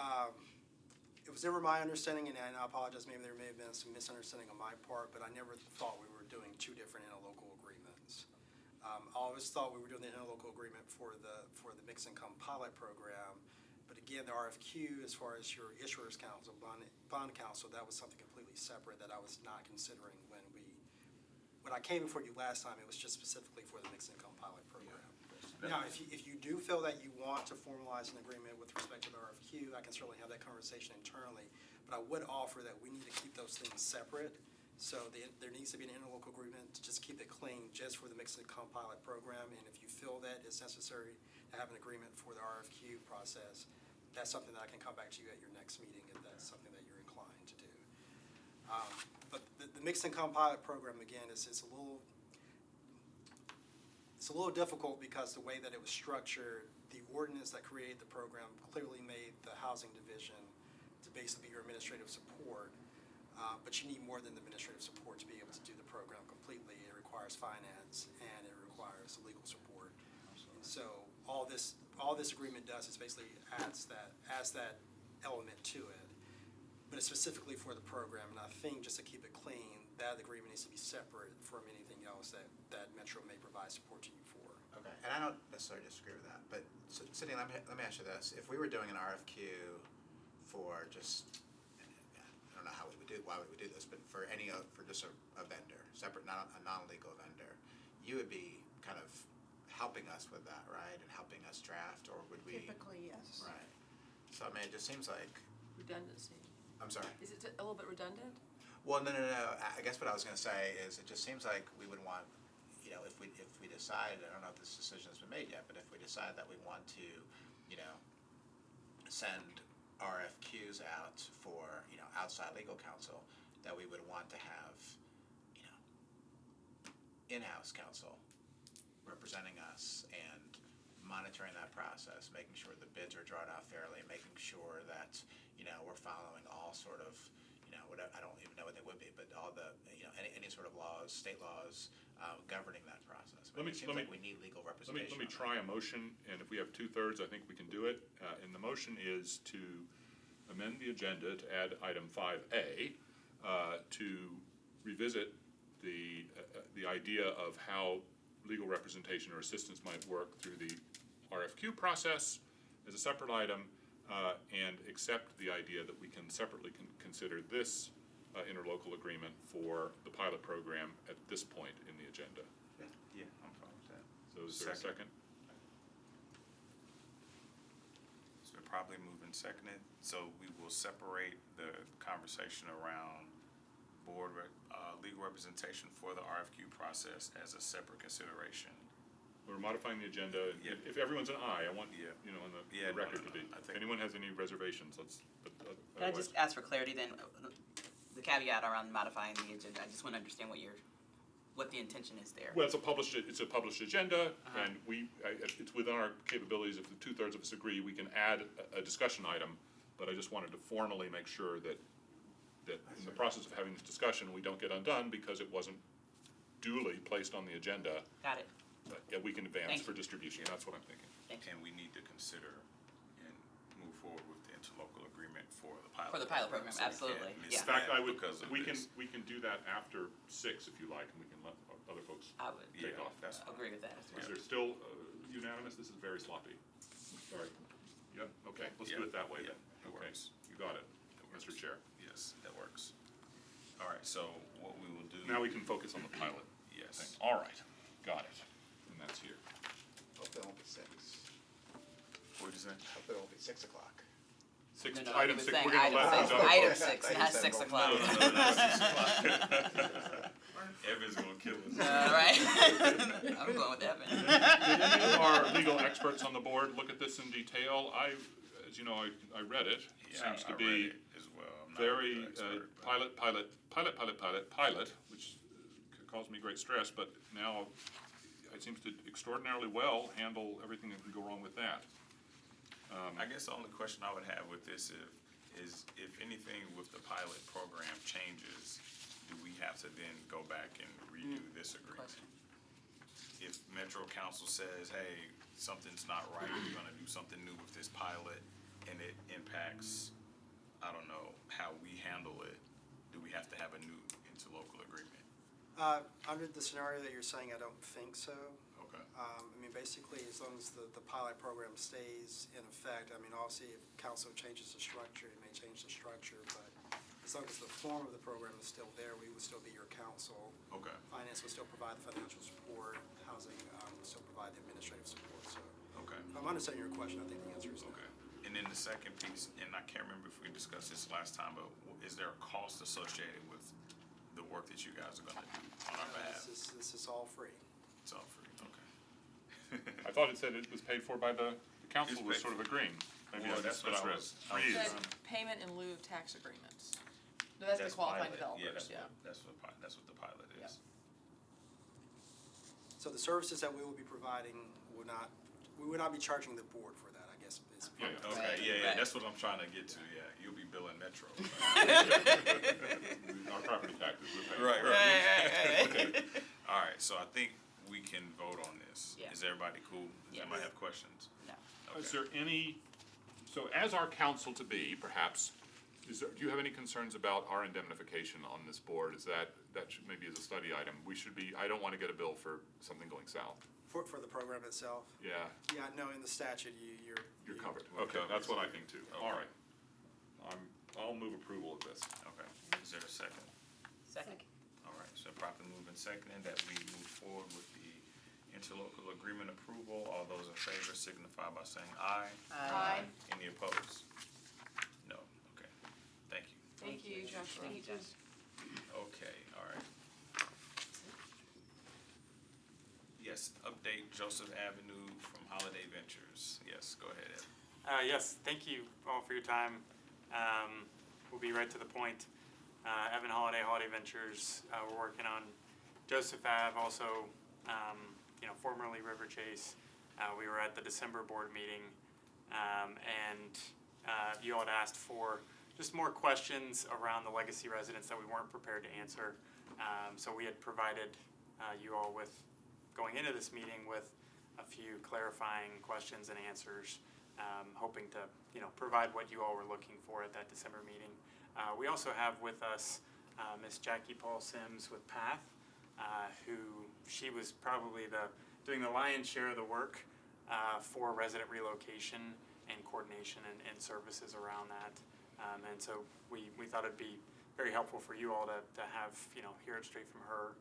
it was never my understanding, and I apologize, maybe there may have been some misunderstanding on my part, but I never thought we were doing two different interlocal agreements. I always thought we were doing the interlocal agreement for the mixed income pilot program, but again, the RFQ, as far as your issuers counsel, bond counsel, that was something completely separate that I was not considering when I came before you last time. It was just specifically for the mixed income pilot program. Now, if you do feel that you want to formalize an agreement with respect to the RFQ, I can certainly have that conversation internally, but I would offer that we need to keep those things separate. So there needs to be an interlocal agreement to just keep it clean just for the mixed income pilot program, and if you feel that it's necessary to have an agreement for the RFQ process, that's something that I can come back to you at your next meeting if that's something that you're inclined to do. But the mixed income pilot program, again, it's a little difficult because the way that it was structured, the ordinance that created the program clearly made the housing division to basically be your administrative support. But you need more than the administrative support to be able to do the program completely. It requires finance and it requires legal support. And so all this agreement does is basically adds that element to it. But it's specifically for the program, and I think just to keep it clean, that agreement needs to be separate from anything else that Metro may provide support to you for. Okay, and I don't necessarily disagree with that, but Cindy, let me ask you this. If we were doing an RFQ for just, I don't know why we would do this, but for just a vendor, separate, not a non-legal vendor, you would be kind of helping us with that, right? And helping us draft, or would we? Typically, yes. Right. So, I mean, it just seems like. Redundancy. I'm sorry? Is it a little bit redundant? Well, no. I guess what I was gonna say is it just seems like we would want, if we decide, I don't know if this decision has been made yet, but if we decide that we want to, send RFQs out for, outside legal counsel, that we would want to have, in-house counsel representing us and monitoring that process, making sure the bids are drawn out fairly, making sure that, we're following all sort of, whatever, I don't even know what they would be, but all the, any sort of laws, state laws, governing that process. But it seems like we need legal representation. Let me try a motion, and if we have 2/3, I think we can do it. And the motion is to amend the agenda to add item 5A, to revisit the idea of how legal representation or assistance might work through the RFQ process as a separate item, and accept the idea that we can separately consider this interlocal agreement for the pilot program at this point in the agenda. Yeah, I'm fine with that. So is there a second? It's been properly moved and seconded, so we will separate the conversation around legal representation for the RFQ process as a separate consideration. We're modifying the agenda. Yeah. If everyone's an aye, I want, Yeah. on Yeah, the no, record no, to be. I If think- anyone has any reservations, let's, Can I just ask for clarity then, the caveat around modifying the agenda? I just want to understand what the intention is there. Well, it's a published agenda, and it's within our capabilities, if the 2/3 of us agree, we can add a discussion item, but I just wanted to formally make sure that in the process of having this discussion, we don't get undone because it wasn't duly placed on the agenda. Got it. But yeah, we can advance Thank for you. distribution, that's what I'm thinking. And we need to consider and move forward with the interlocal agreement for the pilot. For the pilot program, so we can't absolutely, miss yeah. In fact, that because of we this. can do that after 6 if you like, and we can let other folks I would take Yeah, off. that's fine. agree with that as well. Is there still unanimous? This is very sloppy. Sorry. Yep, okay, let's do Yeah, it that way yeah, then. it Okay, works. you got it, works. Mr. Chair. Yes, that works. All right, so what we will do. Now we can focus on the pilot thing. Yes. All right, got it. And that's here. Hope it won't be 6. What did you say? Hope it won't be 6 o'clock. Six, No, item he was 6, saying we're gonna let these other Item folks. 6, Item not seven. 6 o'clock. No, 6 o'clock. Evan's gonna kill us. All right. I'm going with Evan. Did any of our legal experts on the board look at this in detail? As you know, I read it. Yeah, Seems I to read be it as well. I'm not very an expert, but- pilot, which caused me great stress, but now it seems to extraordinarily well handle everything that can go wrong with that. I guess the only question I would have with this is if anything with the pilot program changes, do we have to then go back and redo this agreement? Question. If Metro Council says, hey, something's not right, we're gonna do something new with this pilot, and it impacts, I don't know, how we handle it, do we have to have a new interlocal agreement? Under the scenario that you're saying, I don't think so. Okay. I mean, basically, as long as the pilot program stays in effect, I mean, obviously, if council changes the structure, it may change the structure, but as long as the form of the program is still there, we would still be your council. Okay. Finance will still provide the financial support, housing will still provide the administrative support, so. Okay. If I'm understanding your question, I think the answer is no. Okay. And then the second piece, and I can't remember if we discussed this last time, but is there a cost associated with the work that you guys are gonna do on our behalf? This is all free. It's all free, okay. I thought it said it was paid for by the council was paid sort of for. agreeing. Maybe Well, I that's what I misread. was- Free It is, said payment in lieu of tax agreements. No, that's the That's qualifying pilot. developers, Yeah, yeah. that's what the pilot Yep. is. So the services that we will be providing we would not be charging the board for that, I guess. Is Yeah, Okay, Right, yeah, right. that's what I'm trying to get to, yeah. You'll be billing Metro. our property taxes, we're paying. Right. Right. All right, so I think we can vote on this. Yeah. Is everybody cool? Does Yes. anybody have questions? No. Is there any, so as our counsel to be, perhaps, do you have any concerns about our indemnification on this board? Is that should maybe as a study item, I don't want to get a bill for something going south. For the program itself? Yeah, Yeah, no, in the statute, you're covered. We're Okay, covered. that's what I think too. All Okay. right. I'll move approval of this. Okay, is there a second? Second. All right, so properly moved and seconded that we move forward with the interlocal agreement approval. All those in favor signify by saying aye. Aye. Any opposed? No, okay, thank you. Thank you, Joshua. Thank you, Josh. Okay, all right. Yes, update Joseph Avenue from Holiday Ventures. Yes, go ahead, Ed. Yes, thank you all for your time. We'll be right to the point. Evan Holiday Ventures, we're working on Joseph Ave, also, formerly River Chase. We were at the December board meeting, and you all had asked for just more questions around the legacy residents that we weren't prepared to answer. So we had provided you all with, going into this meeting, with a few clarifying questions and answers, hoping to, provide what you all were looking for at that December meeting. We also have with us Miss Jackie Paul Sims with PATH, who she was probably doing the lion's share of the work for resident relocation and coordination and services around that. And so we thought it'd be very helpful for you all to have, hear it straight from her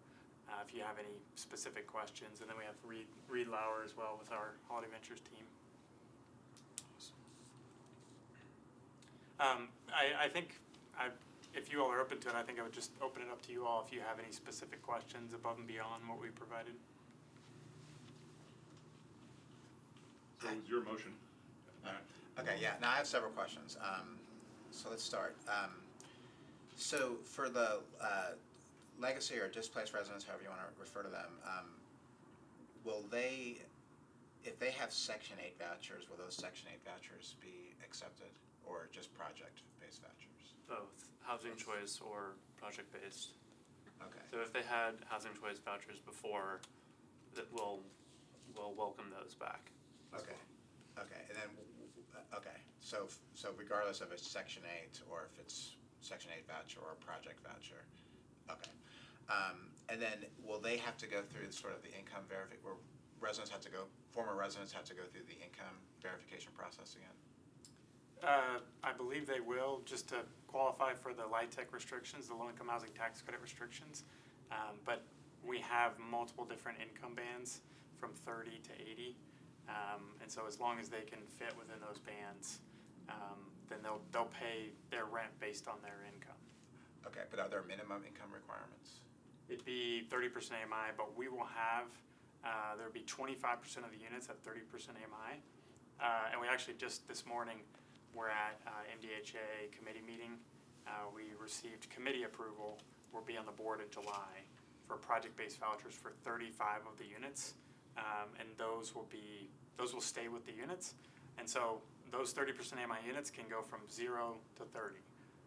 if you have any specific questions. And then we have Reed Lauer as well with our Holiday Ventures team. I think if you all are open to it, I think I would just open it up to you all if you have any specific questions above and beyond what we provided. So it was your motion. Okay, yeah, now I have several questions. So let's start. So for the legacy or displaced residents, however you want to refer to them, will they, if they have Section 8 vouchers, will those Section 8 vouchers be accepted, or just project-based vouchers? Both housing choice or project-based. Okay. So if they had housing choice vouchers before, that we'll welcome those back. Okay. Okay, and then, okay, so regardless of it's Section 8 or if it's Section 8 voucher or a project voucher, okay. And then will they have to go through sort of the income verification, where former residents have to go through the income verification process again? I believe they will, just to qualify for the LIHTC restrictions, the low-income housing tax credit restrictions. But we have multiple different income bands from 30 to 80. And so as long as they can fit within those bands, then they'll pay their rent based on their income. Okay, but are there minimum income requirements? It'd be 30% AMI, but we will have, there'll be 25% of the units at 30% AMI. And we actually just this morning, we're at MDHA committee meeting. We received committee approval. We'll be on the board in July for project-based vouchers for 35 of the units. And those will stay with the units. And so those 30% AMI units can go from 0 to 30.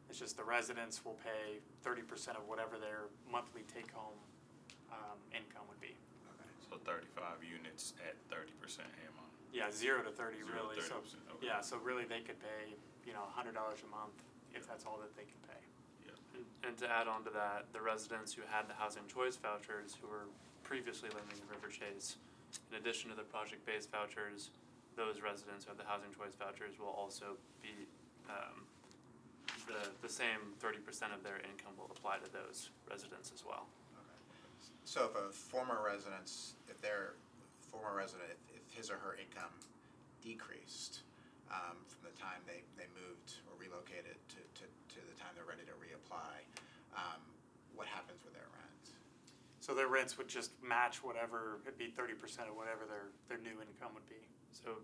It's just the residents will pay 30% of whatever their monthly take-home income would be. Okay. So 35 units at 30% AMI. Yeah, 0 to 30 0 to really. 30%, So okay. yeah, so really they could pay $100 a month if that's all that they can pay. And to add on to that, the residents who had the housing choice vouchers who were previously living in River Chase, in addition to the project-based vouchers, those residents who have the housing choice vouchers will also be, the same 30% of their income will apply to those residents as well. Okay. So if a former resident, if his or her income decreased from the time they moved or relocated to the time they're ready to reapply, what happens with their rent? So their rents would just match whatever, it'd be 30% of whatever their new income would be. So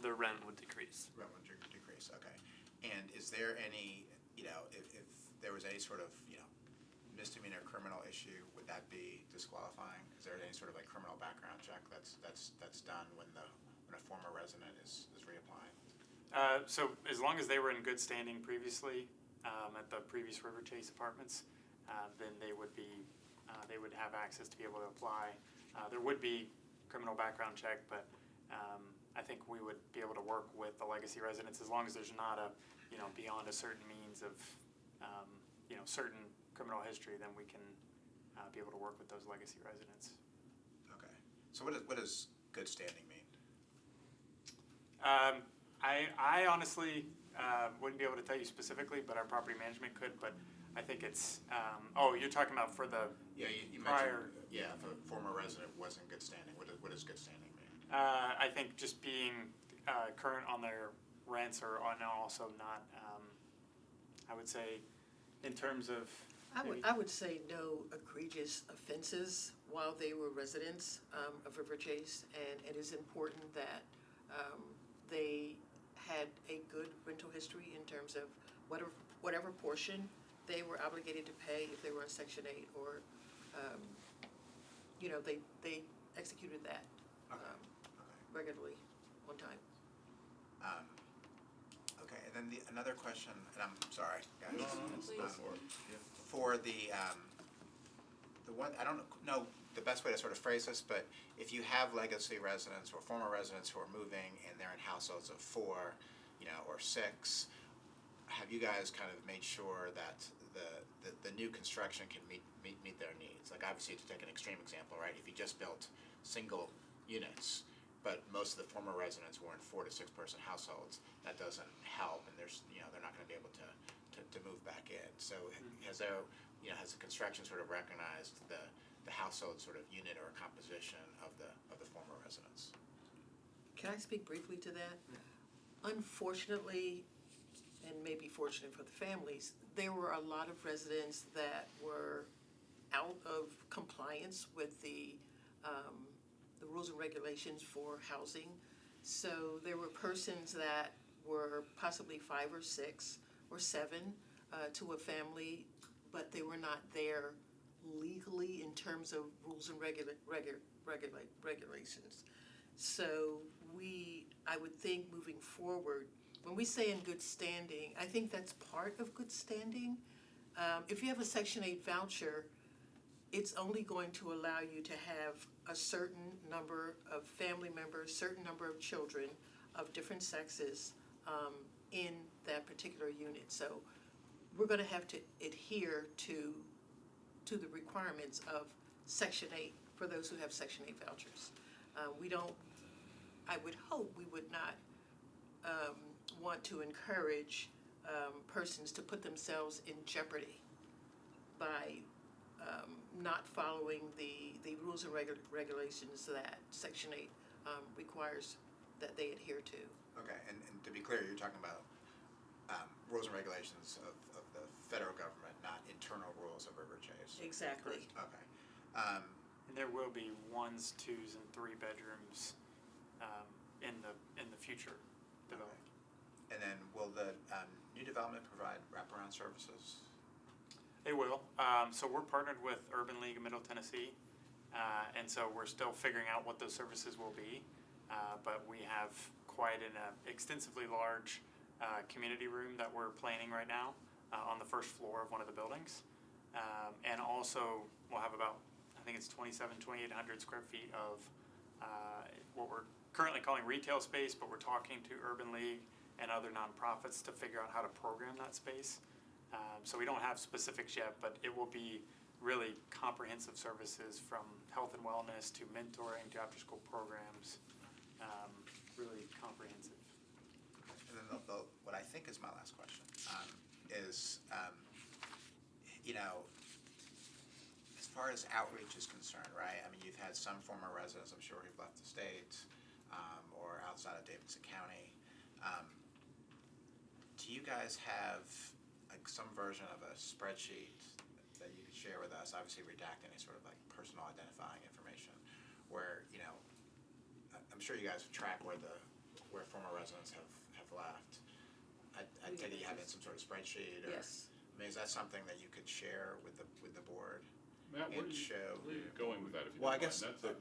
the rent would decrease. Rent would decrease, okay. And is there any, if there was any sort of, misdemeanor criminal issue, would that be disqualifying? Is there any sort of like criminal background check that's done when a former resident is reapplying? So as long as they were in good standing previously at the previous River Chase apartments, then they would have access to be able to apply. There would be criminal background check, but I think we would be able to work with the legacy residents as long as there's not a, beyond a certain means of, certain criminal history, then we can be able to work with those legacy residents. Okay. So what does good standing mean? I honestly wouldn't be able to tell you specifically, but our property management could. But I think it's. You're talking about for the you prior. Mentioned, if a former resident was in good standing, what does good standing mean? I think just being current on their rents or also not. I would say, in terms of. I would say no egregious offenses while they were residents of River Chase, and it is important that they had a good rental history in terms of whatever portion they were obligated to pay if they were on Section 8 or they executed that regularly, one time. Okay, and then another question, and I'm sorry, guys. Please. For the one, I don't know the best way to sort of phrase this, but if you have legacy residents or former residents who are moving and they're in households of 4, or 6, have you guys kind of made sure that the new construction can meet their needs? Like, obviously, to take an extreme example, right? If you just built single units, but most of the former residents were in 4 to 6 person households, that doesn't help, and they're not going to be able to move back in. So has the construction sort of recognized the household sort of unit or composition of the former residents? Can I speak briefly to that? Unfortunately, and maybe fortunate for the families, there were a lot of residents that were out of compliance with the rules and regulations for housing. So there were persons that were possibly 5 or 6 or 7 to a family, but they were not there legally in terms of rules and regulations. So I would think moving forward, when we say in good standing, I think that's part of good standing. If you have a Section 8 voucher, it's only going to allow you to have a certain number of family members, certain number of children of different sexes in that particular unit. So we're going to have to adhere to the requirements of Section 8 for those who have Section 8 vouchers. I would hope we would not want to encourage persons to put themselves in jeopardy by not following the rules and regulations that Section 8 requires that they adhere to. Okay, and to be clear, you're talking about rules and regulations of the federal government, not internal rules of River Chase. Exactly. Okay. And there will be 1s, 2s, and 3 bedrooms in the future development. Okay. And then will the new development provide wraparound services? They will. So we're partnered with Urban League of Middle Tennessee, and so we're still figuring out what those services will be. But we have quite an extensively large community room that we're planning right now on the first floor of one of the buildings. And also we'll have about, I think it's 2,800 square feet of what we're currently calling retail space, but we're talking to Urban League and other nonprofits to figure out how to program that space. So we don't have specifics yet, but it will be really comprehensive services from health and wellness to mentoring to after-school programs, really comprehensive. And then what I think is my last question is, as far as outreach is concerned, right? I mean, you've had some former residents, I'm sure, who've left the state or outside of Davidson County. Do you guys have some version of a spreadsheet that you could share with us, obviously redact any sort of like personal identifying information, where, I'm sure you guys track where former residents have left. I take it you have it in some sort of spreadsheet, or? Yes. I mean, is that something that you could share with the board? Matt, where and are you going with that, if you Well, I don't guess, mind?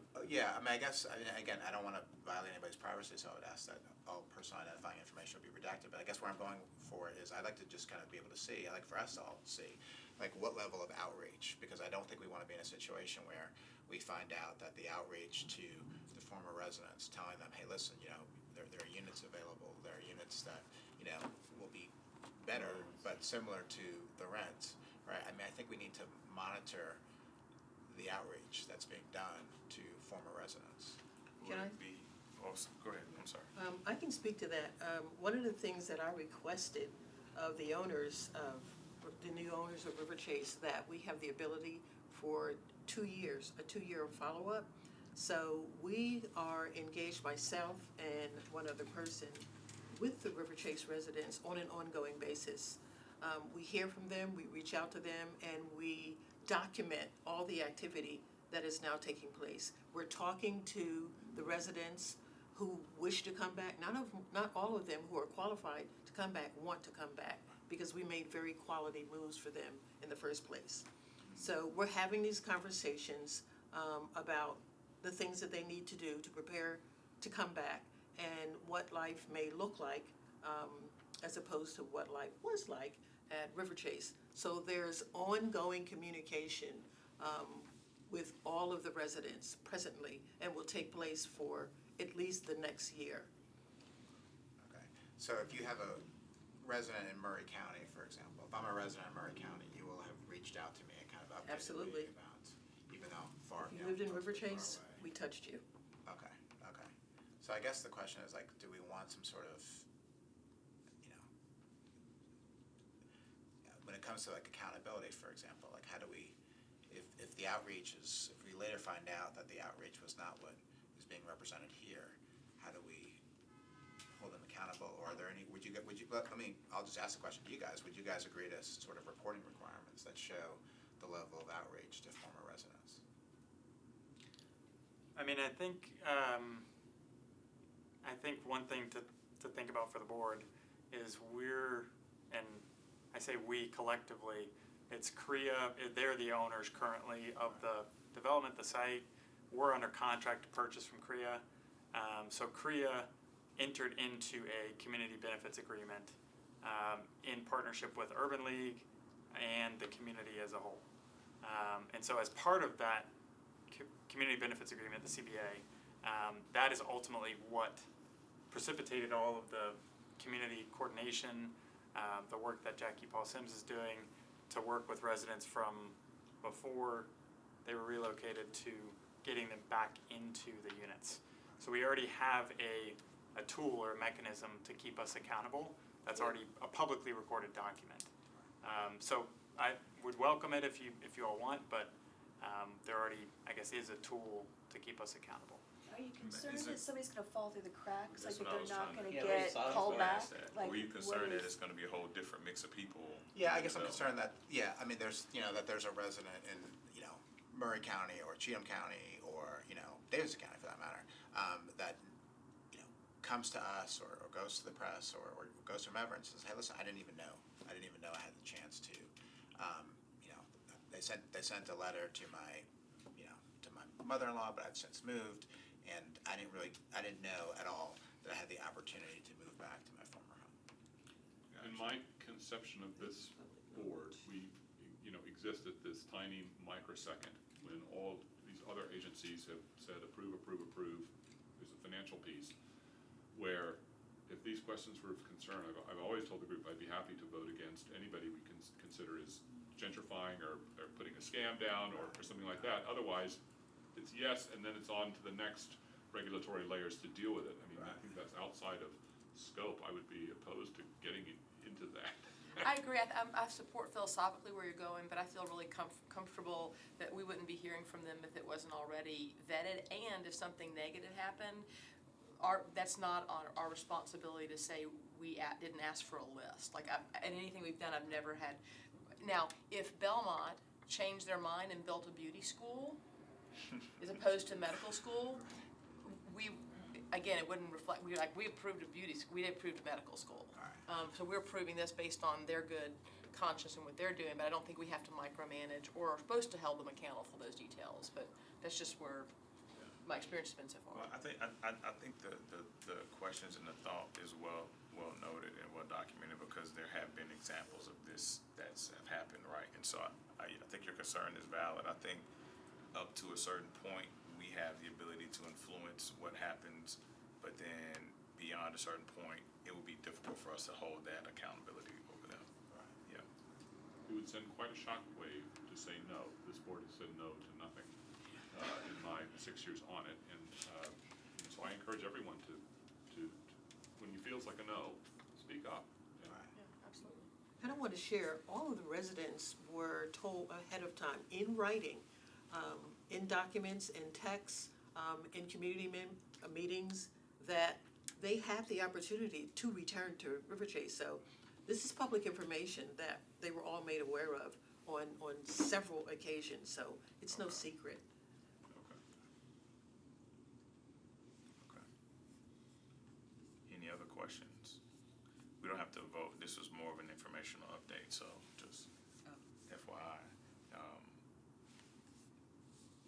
again, I don't want to violate anybody's privacy, so I would ask that all personal identifying information will be redacted, but I guess where I'm going for is I'd like to just kind of be able to see, I'd like for us to all see, like, what level of outreach, because I don't think we want to be in a situation where we find out that the outreach to the former residents, telling them, hey, listen, there are units available, there are units that, will be better, but similar to the rent, right? I mean, I think we need to monitor the outreach that's being done to former residents. Can I? Go ahead, I'm sorry. I can speak to that. One of the things that I requested of the owners the new owners of River Chase, that we have the ability for 2 years, a 2-year follow-up. So we are engaged, myself and one other person, with the River Chase residents on an ongoing basis. We hear from them, we reach out to them, and we document all the activity that is now taking place. We're talking to the residents who wish to come back. Not all of them who are qualified to come back want to come back, because we made very quality moves for them in the first place. So we're having these conversations about the things that they need to do to prepare to come back and what life may look like as opposed to what life was like at River Chase. So there's ongoing communication with all of the residents presently and will take place for at least the next year. Okay, so if you have a resident in Murray County, for example, if I'm a resident in Murray County, you will have reached out to me and kind of updated me Absolutely. about, even though I'm far, If you know, lived in far River away. Chase, we touched you. Okay, okay. So I guess the question is like, do we want some sort of, you know, when it comes to like accountability, for example, like how do we, if the outreach is, if we later find out that the outreach was not what is being represented here, how do we hold them accountable? Or are there any, I'll just ask the question to you guys, would you guys agree to sort of reporting requirements that show the level of outreach to former residents? I mean, I think one thing to think about for the board is and I say we collectively, it's CREA, they're the owners currently of the development, the site. We're under contract to purchase from CREA. So CREA entered into a community benefits agreement in partnership with Urban League and the community as a whole. And so as part of that community benefits agreement, the CBA, that is ultimately what precipitated all of the community coordination, the work that Jackie Paul Sims is doing to work with residents from before they were relocated to getting them back into the units. So we already have a tool or a mechanism to keep us accountable. That's already a publicly recorded document. So I would welcome it if you all want, but there already, I guess, is a tool to keep us accountable. Are you concerned that somebody's gonna fall through the cracks, like That's that what I they're was not trying to- gonna Yeah, we get saw that called before. back? Like, Were you concerned what that is- it's gonna be a whole different mix of people? Yeah, I guess I'm No. concerned that, I mean, there's, that there's a resident in, Murray County or Cheatham County or, Davidson County for that matter, that, comes to us or goes to the press or goes to whomever and says, hey, listen, I didn't even know I had the chance to, they sent a letter to my, to my mother-in-law, but I've since moved, and I didn't know at all that I had the opportunity to move back to my former home. In my conception of this board, we, exist at this tiny microsecond when all these other agencies have said approve, approve, approve. There's a financial piece where if these questions were of concern, I've always told the group I'd be happy to vote against anybody we can consider as gentrifying or putting a scam down or something like that. Otherwise, it's yes, and then it's on to the next regulatory layers to deal with it. I mean, I think that's outside of scope. I would be opposed to getting into that. I agree. I support philosophically where you're going, but I feel really comfortable that we wouldn't be hearing from them if it wasn't already vetted. And if something negative happened, that's not our responsibility to say we didn't ask for a list. Like, and anything we've done, I've never had. Now, if Belmont changed their mind and built a beauty school as opposed to medical school, again, it wouldn't reflect. We approved a beauty school. We approved a medical school. So we're approving this based on their good conscience and what they're doing. But I don't think we have to micromanage or are supposed to hold them accountable for those details. But that's just where my experience has been so far. Well, I think the questions and the thought is well noted and well documented because there have been examples of this that's have happened, right? And so I think your concern is valid. I think up to a certain point we have the ability to influence what happens, but then beyond a certain point it would be difficult for us to hold that accountability over them. Right. Yeah. It would send quite a shockwave to say no. This board has said no to nothing in my 6 years on it, and so I encourage everyone to when you feels like a no, speak up. Yeah, absolutely. And I want to share, all of the residents were told ahead of time, in writing, in documents, in texts, in community meetings, that they had the opportunity to return to River Chase. So this is public information that they were all made aware of on several occasions, so it's no secret. Okay. Any other questions? We don't have to vote. This was more of an informational update, so just FYI.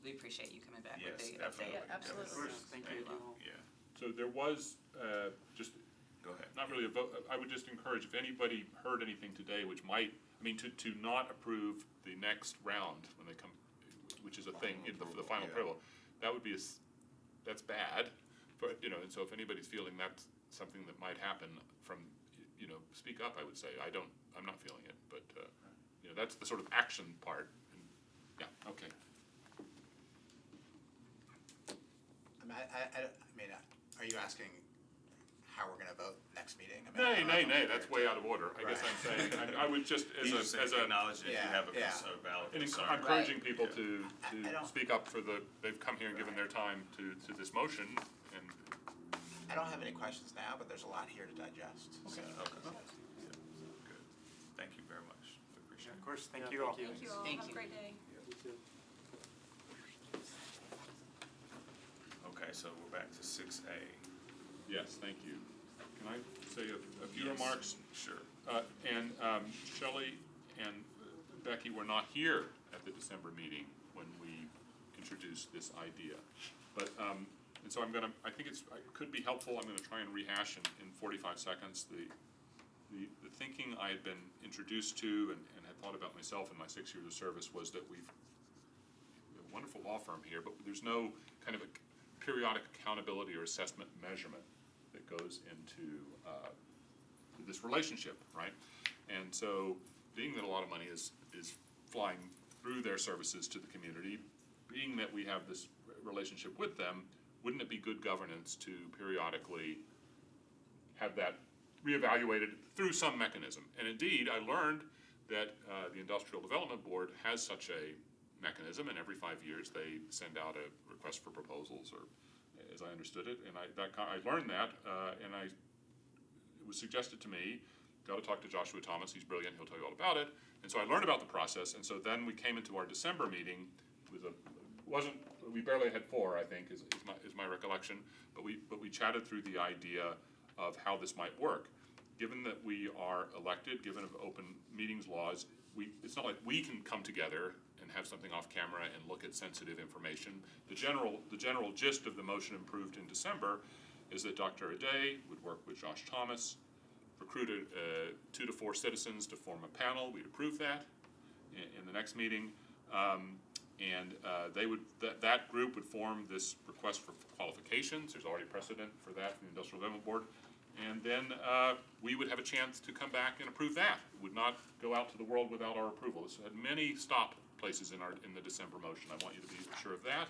we appreciate you coming back with Yes, the definitely. update. Yeah, absolutely. Thank you. Yeah, So there was, just, go ahead. not really a vote, I would just encourage, if anybody heard anything today which might, I mean, to not approve the next round when they come, which is a thing, in the final Yeah. approval, that would be, that's bad, but, you know, and so if anybody's feeling that's something that might happen from, you know, speak up, I would say, I'm not feeling it, but, you know, that's the sort of action part, and, yeah, okay. I mean, are you asking how we're gonna vote next meeting? I mean, I Nay, don't know nay, if I'm nay, prepared that's to- way out of order, I guess Right. I'm saying, I would just, He's just acknowledging if you Yeah, have a yeah. valid and concern. encouraging people Yeah. to I don't- speak up for they've come here and given their time to this motion, and, I don't have any questions now, but there's a lot here to digest, so. Okay. Good. Thank you very much. We appreciate Of it. course, thank Yeah, you all. thank Thank you all. Thank Have a you. great day. Okay, so we're back to 6A. yes, thank you. Can I say a few Yes. remarks? Sure. And Shelley and Becky were not here at the December meeting when we introduced this idea. But, and so I think it could be helpful, I'm gonna try and rehash in 45 seconds the thinking I had been introduced to and had thought about myself in my 6 years of service was that we have a wonderful law firm here, but there's no kind of a periodic accountability or assessment measurement that goes into this relationship, right? And so, being that a lot of money is flying through their services to the community, being that we have this relationship with them, wouldn't it be good governance to periodically have that reevaluated through some mechanism? And indeed, I learned that the Industrial Development Board has such a mechanism, and every 5 years they send out a request for proposals, or as I understood it, and I learned that, and it was suggested to me, got to talk to Joshua Thomas, he's brilliant, he'll tell you all about it. And so I learned about the process, and so then we came into our December meeting with we barely had 4, I think, is my recollection, but we chatted through the idea of how this might work. Given that we are elected, given of open meetings laws, it's not like we can come together and have something off camera and look at sensitive information. The general gist of the motion approved in December is that Dr. Aday would work with Josh Thomas, recruit 2 to 4 citizens to form a panel. We'd approve that in the next meeting. And that group would form this request for qualifications. There's already precedent for that from the Industrial Development Board. And then we would have a chance to come back and approve that. It would not go out to the world without our approval. This had many stop places in the December motion. I want you to be sure of that.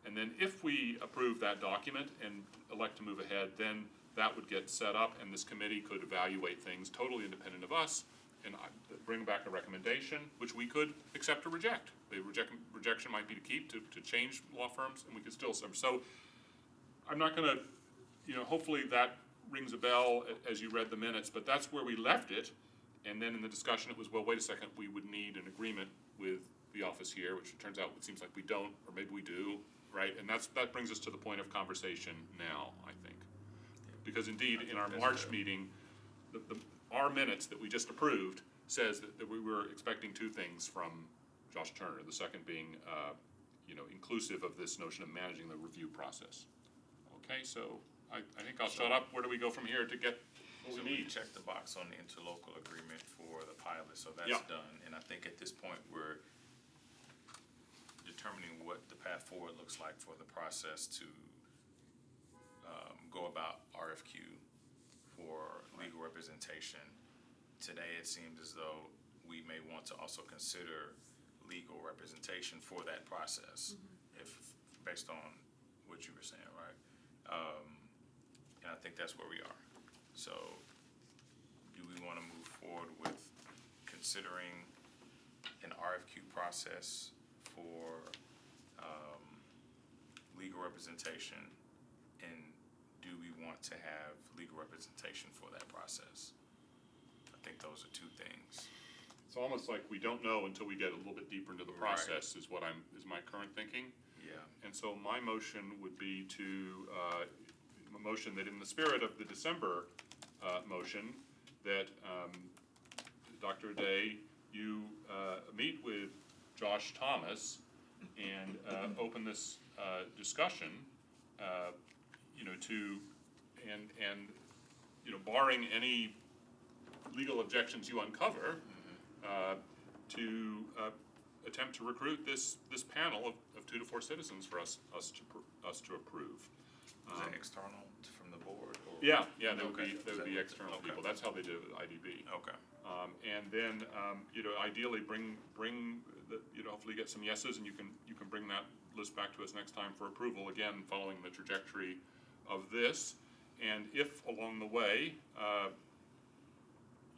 And then if we approve that document and elect to move ahead, then that would get set up and this committee could evaluate things totally independent of us and bring back a recommendation, which we could accept or reject. The rejection might be to keep, to change law firms, and we could still, so I'm not gonna, hopefully that rings a bell as you read the minutes, but that's where we left it. And then in the discussion, it was, well, wait a second, we would need an agreement with the office here, which it turns out it seems like we don't, or maybe we do, right? And that brings us to the point of conversation now, I think. Because indeed, in our March meeting, our minutes that we just approved says that we were expecting 2 things from Josh Turner. The second being, inclusive of this notion of managing the review process. Okay, so I think I'll shut up. Where do we go from here to get what we need? Check the box on the interlocal agreement for the pilot, so that's Yeah. done. And I think at this point, we're determining what the path forward looks like for the process to go about RFQ for legal representation. Today, it seems as though we may want to also consider legal representation for that process, if, based on what you were saying, right? And I think that's where we are. So, do we want to move forward with considering an RFQ process for legal representation? And do we want to have legal representation for that process? I think those are 2 things. It's almost like we don't know until we get a little bit deeper into the process, is my current thinking. Yeah. And so my motion would be to, a motion that in the spirit of the December motion, that Dr. Aday, you meet with Josh Thomas and open this discussion, barring any legal objections you uncover, to attempt to recruit this panel of 2 to 4 citizens for us to approve. Is that external from the board? Or? Yeah, they would Okay. be external people. That's how they did it with IDB. Okay. And then, ideally bring the, hopefully get some yeses, and you can bring that list back to us next time for approval, again, following the trajectory of this. And if along the way,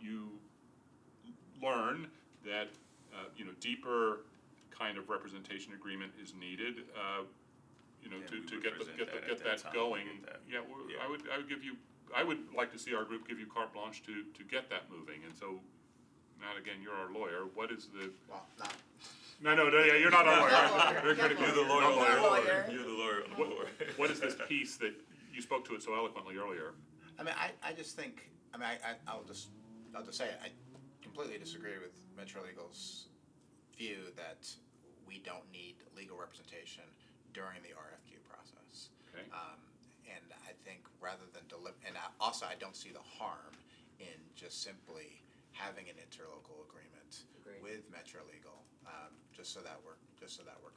you learn that, deeper kind of representation agreement is needed, to get that going. Yeah, I would like to see our group give you carte blanche to get that moving. And so, Matt, again, you're our lawyer. What is the? Well, not. No, you're not our lawyer. Very critical. You're the lawyer. You're the lawyer on the board. What is this piece that you spoke to it so eloquently earlier? I mean, I just think, I'll just say it. I completely disagree with Metro Legal's view that we don't need legal representation during the RFQ process. Okay. And I think rather than I don't see the harm in just simply having an interlocal agreement with Metro Legal, just so that we're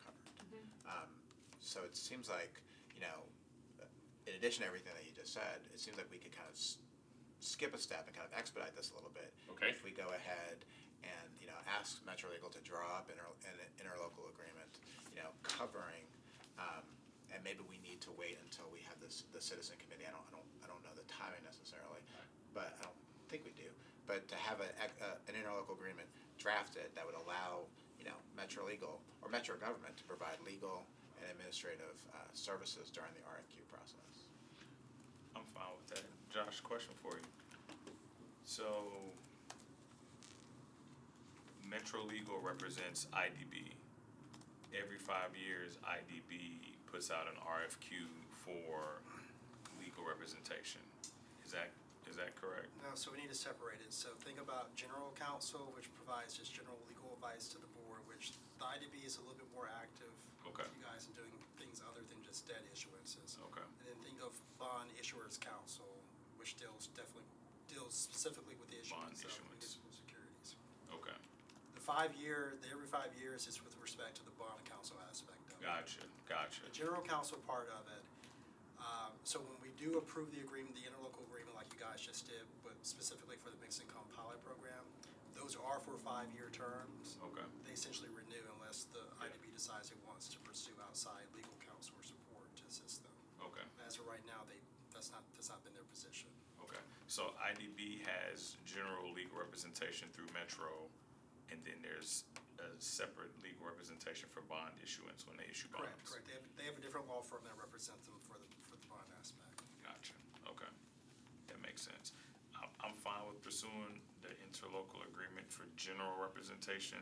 covered. So it seems like, in addition to everything that you just said, it seems like we could kind of skip a step and kind of expedite this a little bit. Okay. If we go ahead and, ask Metro Legal to draw up an interlocal agreement, covering, and maybe we need to wait until we have the citizen committee. I don't know the timing necessarily, but I don't think we do. But to have an interlocal agreement drafted that would allow, Metro Legal or Metro government to provide legal and administrative services during the RFQ process. I'm fine with that. Josh, question for you. So, Metro Legal represents IDB. Every 5 years, IDB puts out an RFQ for legal representation. Is that correct? No, so we need to separate it. So think about general counsel, which provides just general legal advice to the board, which the IDB is a little bit more active. Okay. You guys in doing things other than just debt issuances. Okay. And then think of bond issuers council, which deals specifically with the issuance of municipal securities. Okay. Every 5 years is with respect to the bond counsel aspect of it. Gotcha. The general counsel part of it, so when we do approve the agreement, the interlocal agreement like you guys just did, but specifically for the mixed income pilot program, those are for 5-year terms. Okay. They essentially renew unless the IDB decides it wants to pursue outside legal counsel or support to assist them. Okay. As of right now, that's not been their position. Okay. So IDB has general legal representation through Metro, and then there's a separate legal representation for bond issuance when they issue bonds. Correct. They have a different law firm that represents them for the bond aspect. Gotcha. Okay. That makes sense. I'm fine with pursuing the interlocal agreement for general representation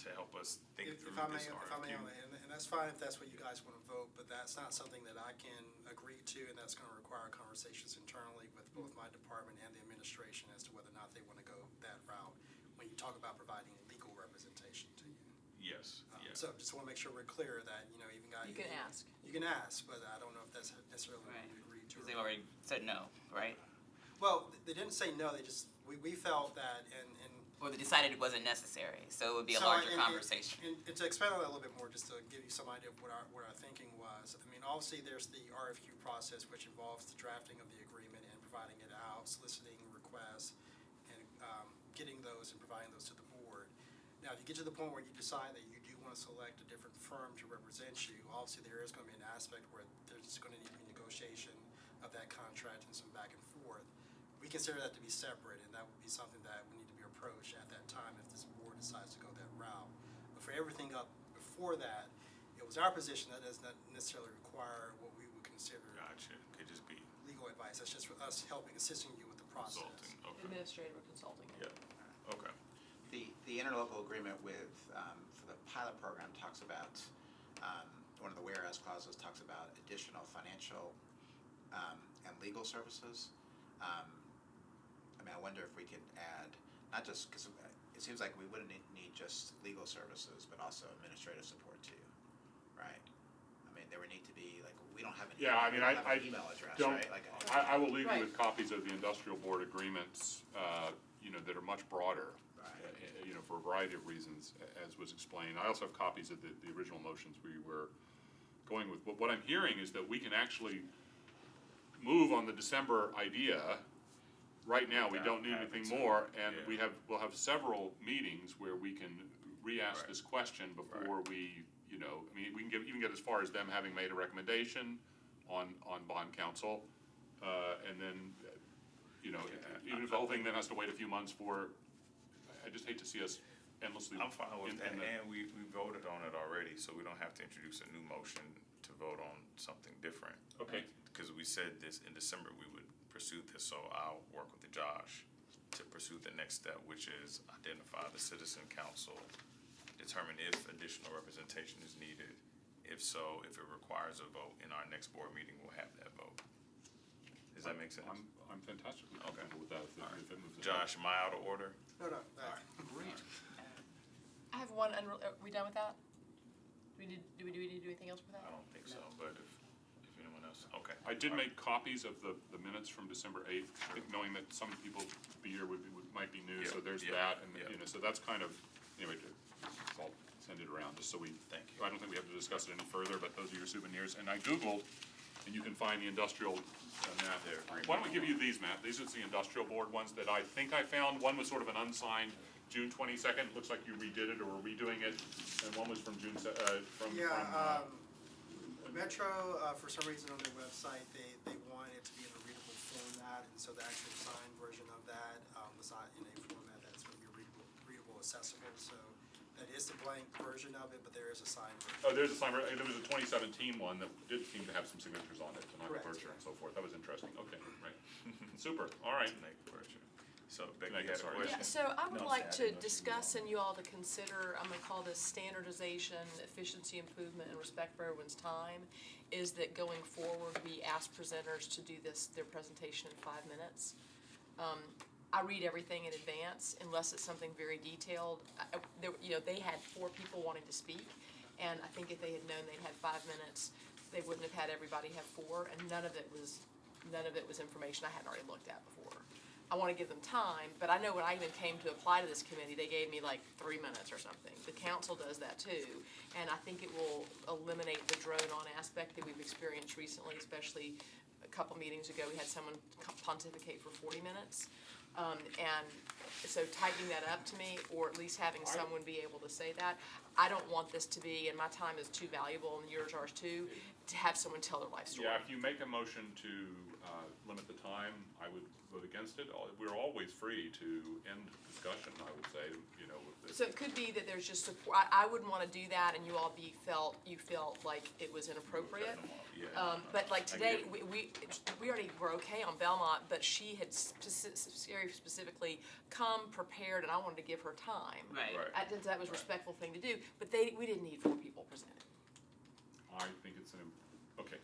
to help us think through this RFQ. And that's fine if that's what you guys want to vote, but that's not something that I can agree to, and that's going to require conversations internally with both my department and the administration as to whether or not they want to go that route when you talk about providing legal representation to you. Yes. So just want to make sure we're clear that, even guys. You can ask. You can ask, but I don't know if that's necessarily what we agreed to. Because they already said no, right? Well, they didn't say no, we felt that Or they decided it wasn't necessary, so it would be a So, larger and- conversation. And to expand on that a little bit more, just to give you some idea of what our thinking was, I mean, obviously, there's the RFQ process, which involves the drafting of the agreement and providing it out, soliciting requests, and getting those and providing those to the board. Now, if you get to the point where you decide that you do want to select a different firm to represent you, obviously, there is going to be an aspect where there's going to need to be negotiation of that contract and some back and forth. We consider that to be separate, and that would be something that would need to be approached at that time if this board decides to go that route. But for everything up before that, it was our position that does not necessarily require what we would consider Gotcha. Could just be legal advice. That's just for us assisting you with the process. consulting. Okay. Administrative or consulting. Yeah. Okay. The interlocal agreement with, for the pilot program talks about, one of the whereas clauses talks about additional financial and legal services. I wonder if we could add, not just, because it seems like we wouldn't need just legal services, but also administrative support too. right? I mean, there would need to be, like, we don't have an Yeah, I mean, we don't have I an email address, don't, right? Like, I will leave Right. you with copies of the industrial board agreements, you know, that are much broader, you know, for a variety of reasons, as was explained. I also have copies of the original motions we were going with. But what I'm hearing is that we can actually move on the December idea. Right now, we don't need anything more, and we'll have several meetings where we can re-ask this question before we, you know, I mean, we can even get as far as them having made a recommendation on bond council, and then, you know, even if the whole thing then has to wait a few months for, I just hate to see us endlessly. I'm fine with that, in the- and we voted on it already, so we don't have to introduce a new motion to vote on something different. Okay. Because we said this in December, we would pursue this, so I'll work with Josh to pursue the next step, which is identify the citizen council, determine if additional representation is needed. If so, if it requires a vote, in our next board meeting, we'll have that vote. Does that make sense? I'm fantastically comfortable with that, if it moves ahead. Josh, am I out of order? No, no. Great. I have one, are we done with that? Do we need to do anything else with that? I don't think so, but if anyone else, okay. I did make copies of the minutes from December 8th, knowing that some people be here might be new, so there's that, and, you know, so that's kind of, anyway, I'll send it around, just so we, Thank you. I don't think we have to discuss it any further, but those are your souvenirs, and I Googled, and you can find the industrial, map there. Why don't we give you these, Matt? These are the industrial board ones that I think I found. One was sort of an unsigned June 22nd, looks like you redid it or were redoing it, and one was from June, Metro, for some reason on their website, they want it to be in a readable format, and so the actual signed version of that was not in a format that's really readable, accessible, so that is the blank version of it, but there is a signed version. Oh, there's a sign, there was a 2017 one that did seem to have some signatures on it, to Michael Correct, Bircher and so forth. That was interesting. Okay, right. Super, all right. So Becky, Megan, you had a sorry. question? Yeah, so I would No, like to I didn't know she was discuss and you all to consider, I'm gonna call this standardization, efficiency improvement, and respect for everyone's time, is that going forward, we ask presenters to do their presentation in 5 minutes. I read everything in advance unless it's something very detailed. You know, they had 4 people wanting to speak, and I think if they had known they'd had 5 minutes, they wouldn't have had everybody have 4, and none of it was information I hadn't already looked at before. I want to give them time, but I know when I even came to apply to this committee, they gave me like 3 minutes or something. The council does that too, and I think it will eliminate the drone-on aspect that we've experienced recently, especially a couple meetings ago, we had someone pontificate for 40 minutes. And so tightening that up to me, or at least having someone be able to say that, I don't want this to be, and my time is too valuable, and yours are too, to have someone tell their life story. Yeah, if you make a motion to limit the time, I would vote against it. We're always free to end discussion, I would say, you know. So it could be that there's just support, I wouldn't wanna do that and you all felt like it was inappropriate. But like today, we already were okay on Belmont, but she had very specifically come prepared and I wanted to give her time. Right. That was a respectful thing to do, but we didn't need 4 people presenting. I think it's okay.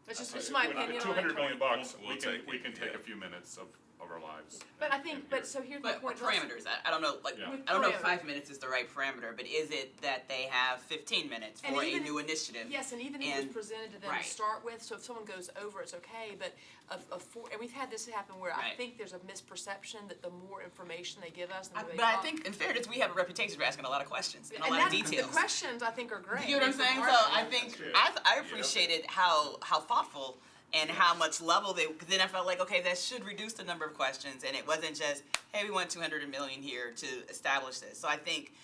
It's just my opinion on it. $200 million, We'll we can take a few minutes of our lives. But I think, so here's my But point. parameters, I don't know, like, Yeah. I don't know if Parameters. 5 minutes is the right parameter, but is it that they have 15 minutes And for a even new initiative? Yes, and even if it was And- presented to them right. to start with, so if someone goes over, it's okay, but and we've had this happen where I Right. think there's a misperception that the more information they give us, the more they But I talk. think, in fairness, we have a reputation for asking a lot of questions and a And lot of that's, details. the questions I think are great. You know what I'm saying? So I think I appreciated how thoughtful and how much level because then I felt like, okay, that should reduce the number of questions, and it wasn't just, hey, we want 200 million here to establish this. So I think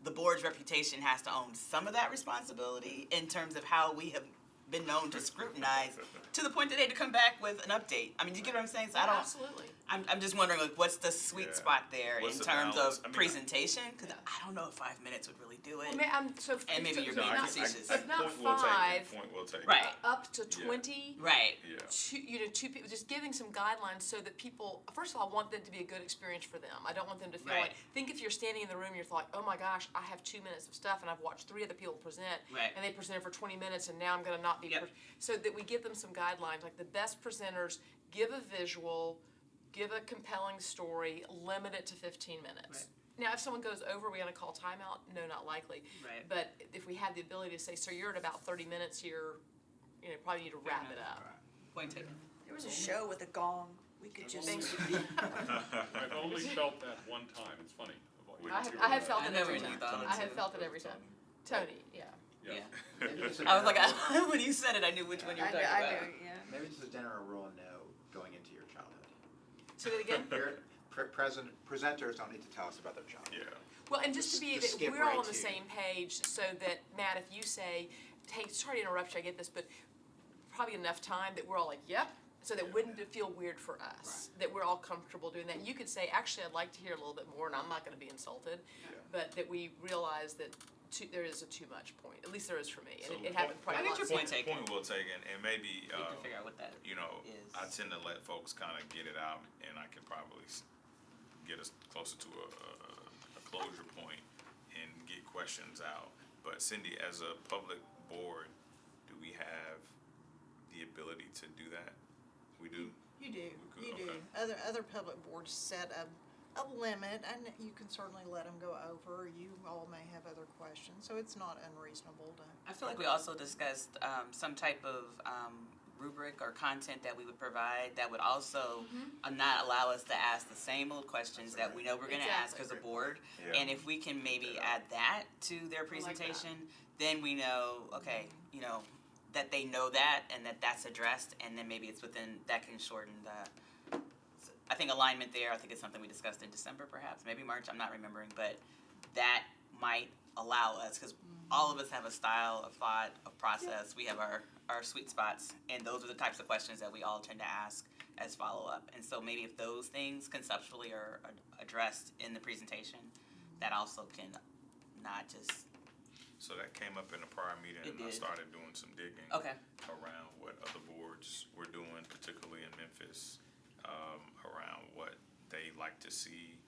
the board's reputation has to own some of that responsibility in terms of how we have been known to scrutinize to the point that they had to come back with an update. I mean, you get what I'm saying? So I don't. Absolutely. I'm just wondering, like, what's the sweet spot there What's in the terms balance? of I mean, presentation? Because I don't know if 5 minutes would really do it. And maybe you're being facetious. If not Point well taken, 5, point well taken. Right. up to 20. Right. Yeah. 2 people, just giving some guidelines so that people, first of all, I want them to be a good experience for them. I don't want them to feel Right. like, think if you're standing in the room, you're like, oh my gosh, I have 2 minutes of stuff and I've watched 3 other people present. Right. And they presented for 20 minutes and now I'm gonna not be. Yep. So that we give them some guidelines, like the best presenters, give a visual, give a compelling story, limit it to 15 minutes. Right. Now, if someone goes over, are we gonna call timeout? No, not likely. Right. But if we had the ability to say, sir, you're at about 30 minutes here, probably need to wrap it up. Point taken. There was a show with a gong. We could just. I've only felt that one time, it's funny. I have felt I it know every when you time. thought it I have too. felt it every time. Tony, yeah. Yeah. Maybe it's a I was like, general- when you said it, I knew which one you were talking about. Maybe it's a general rule of no going into your childhood. Say that again? Presenters don't need to tell us about their childhood. Yeah. Well, and just to be, Just that skip we're all right on the to- same page, so that, Matt, if you say, hey, sorry to interrupt you, I get this, but probably enough time that we're all like, yep, so that wouldn't it feel weird for us, that we're all comfortable doing that. You could say, actually, I'd like to hear a little bit more, and I'm not gonna be insulted, but that we realize that there is a too much point, at least there is for me, and it happened I probably get your lots of point times. taken. Point well taken, and maybe, We can figure out what that you know, is. I tend to let folks kind of get it out, and I can probably get us closer to a closure point and get questions out. But Cindy, as a public board, do we have the ability to do that? We do? You do, We you could, do. okay. Other public boards set a limit, and you can certainly let them go over. You all may have other questions, so it's not unreasonable to. I feel like we also discussed some type of rubric or content that we would provide that would also not allow us to ask the same old questions that we know we're going to ask as a board. Yeah. And if we can maybe add that to their presentation, then we know, okay, that they know that and that that's addressed, and then maybe it's within, that can shorten the, I think alignment there, I think it's something we discussed in December perhaps, maybe March, I'm not remembering, but that might allow us, because all of us have a style, a thought, a process, we have our sweet spots, and those are the types of questions that we all tend to ask as follow-up. And so maybe if those things conceptually are addressed in the presentation, that also can not just. So that came up in a prior meeting, It and I did. started doing some digging around what other boards were doing, particularly in Memphis, around what they like to see,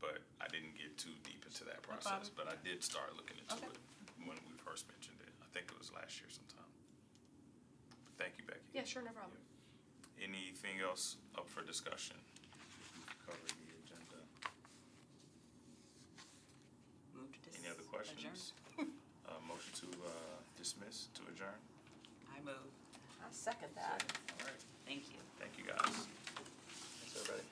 but I didn't get too deep into that process. But I did start looking into it when we first mentioned it. I think it was last year sometime. But thank you, Becky. Yeah, sure, no problem. Anything else up for discussion? Cover the agenda. Move to Any other questions? Motion to dismiss, to adjourn? I move. I second that. All right. Thank you. Thank you, guys. Thanks, everybody.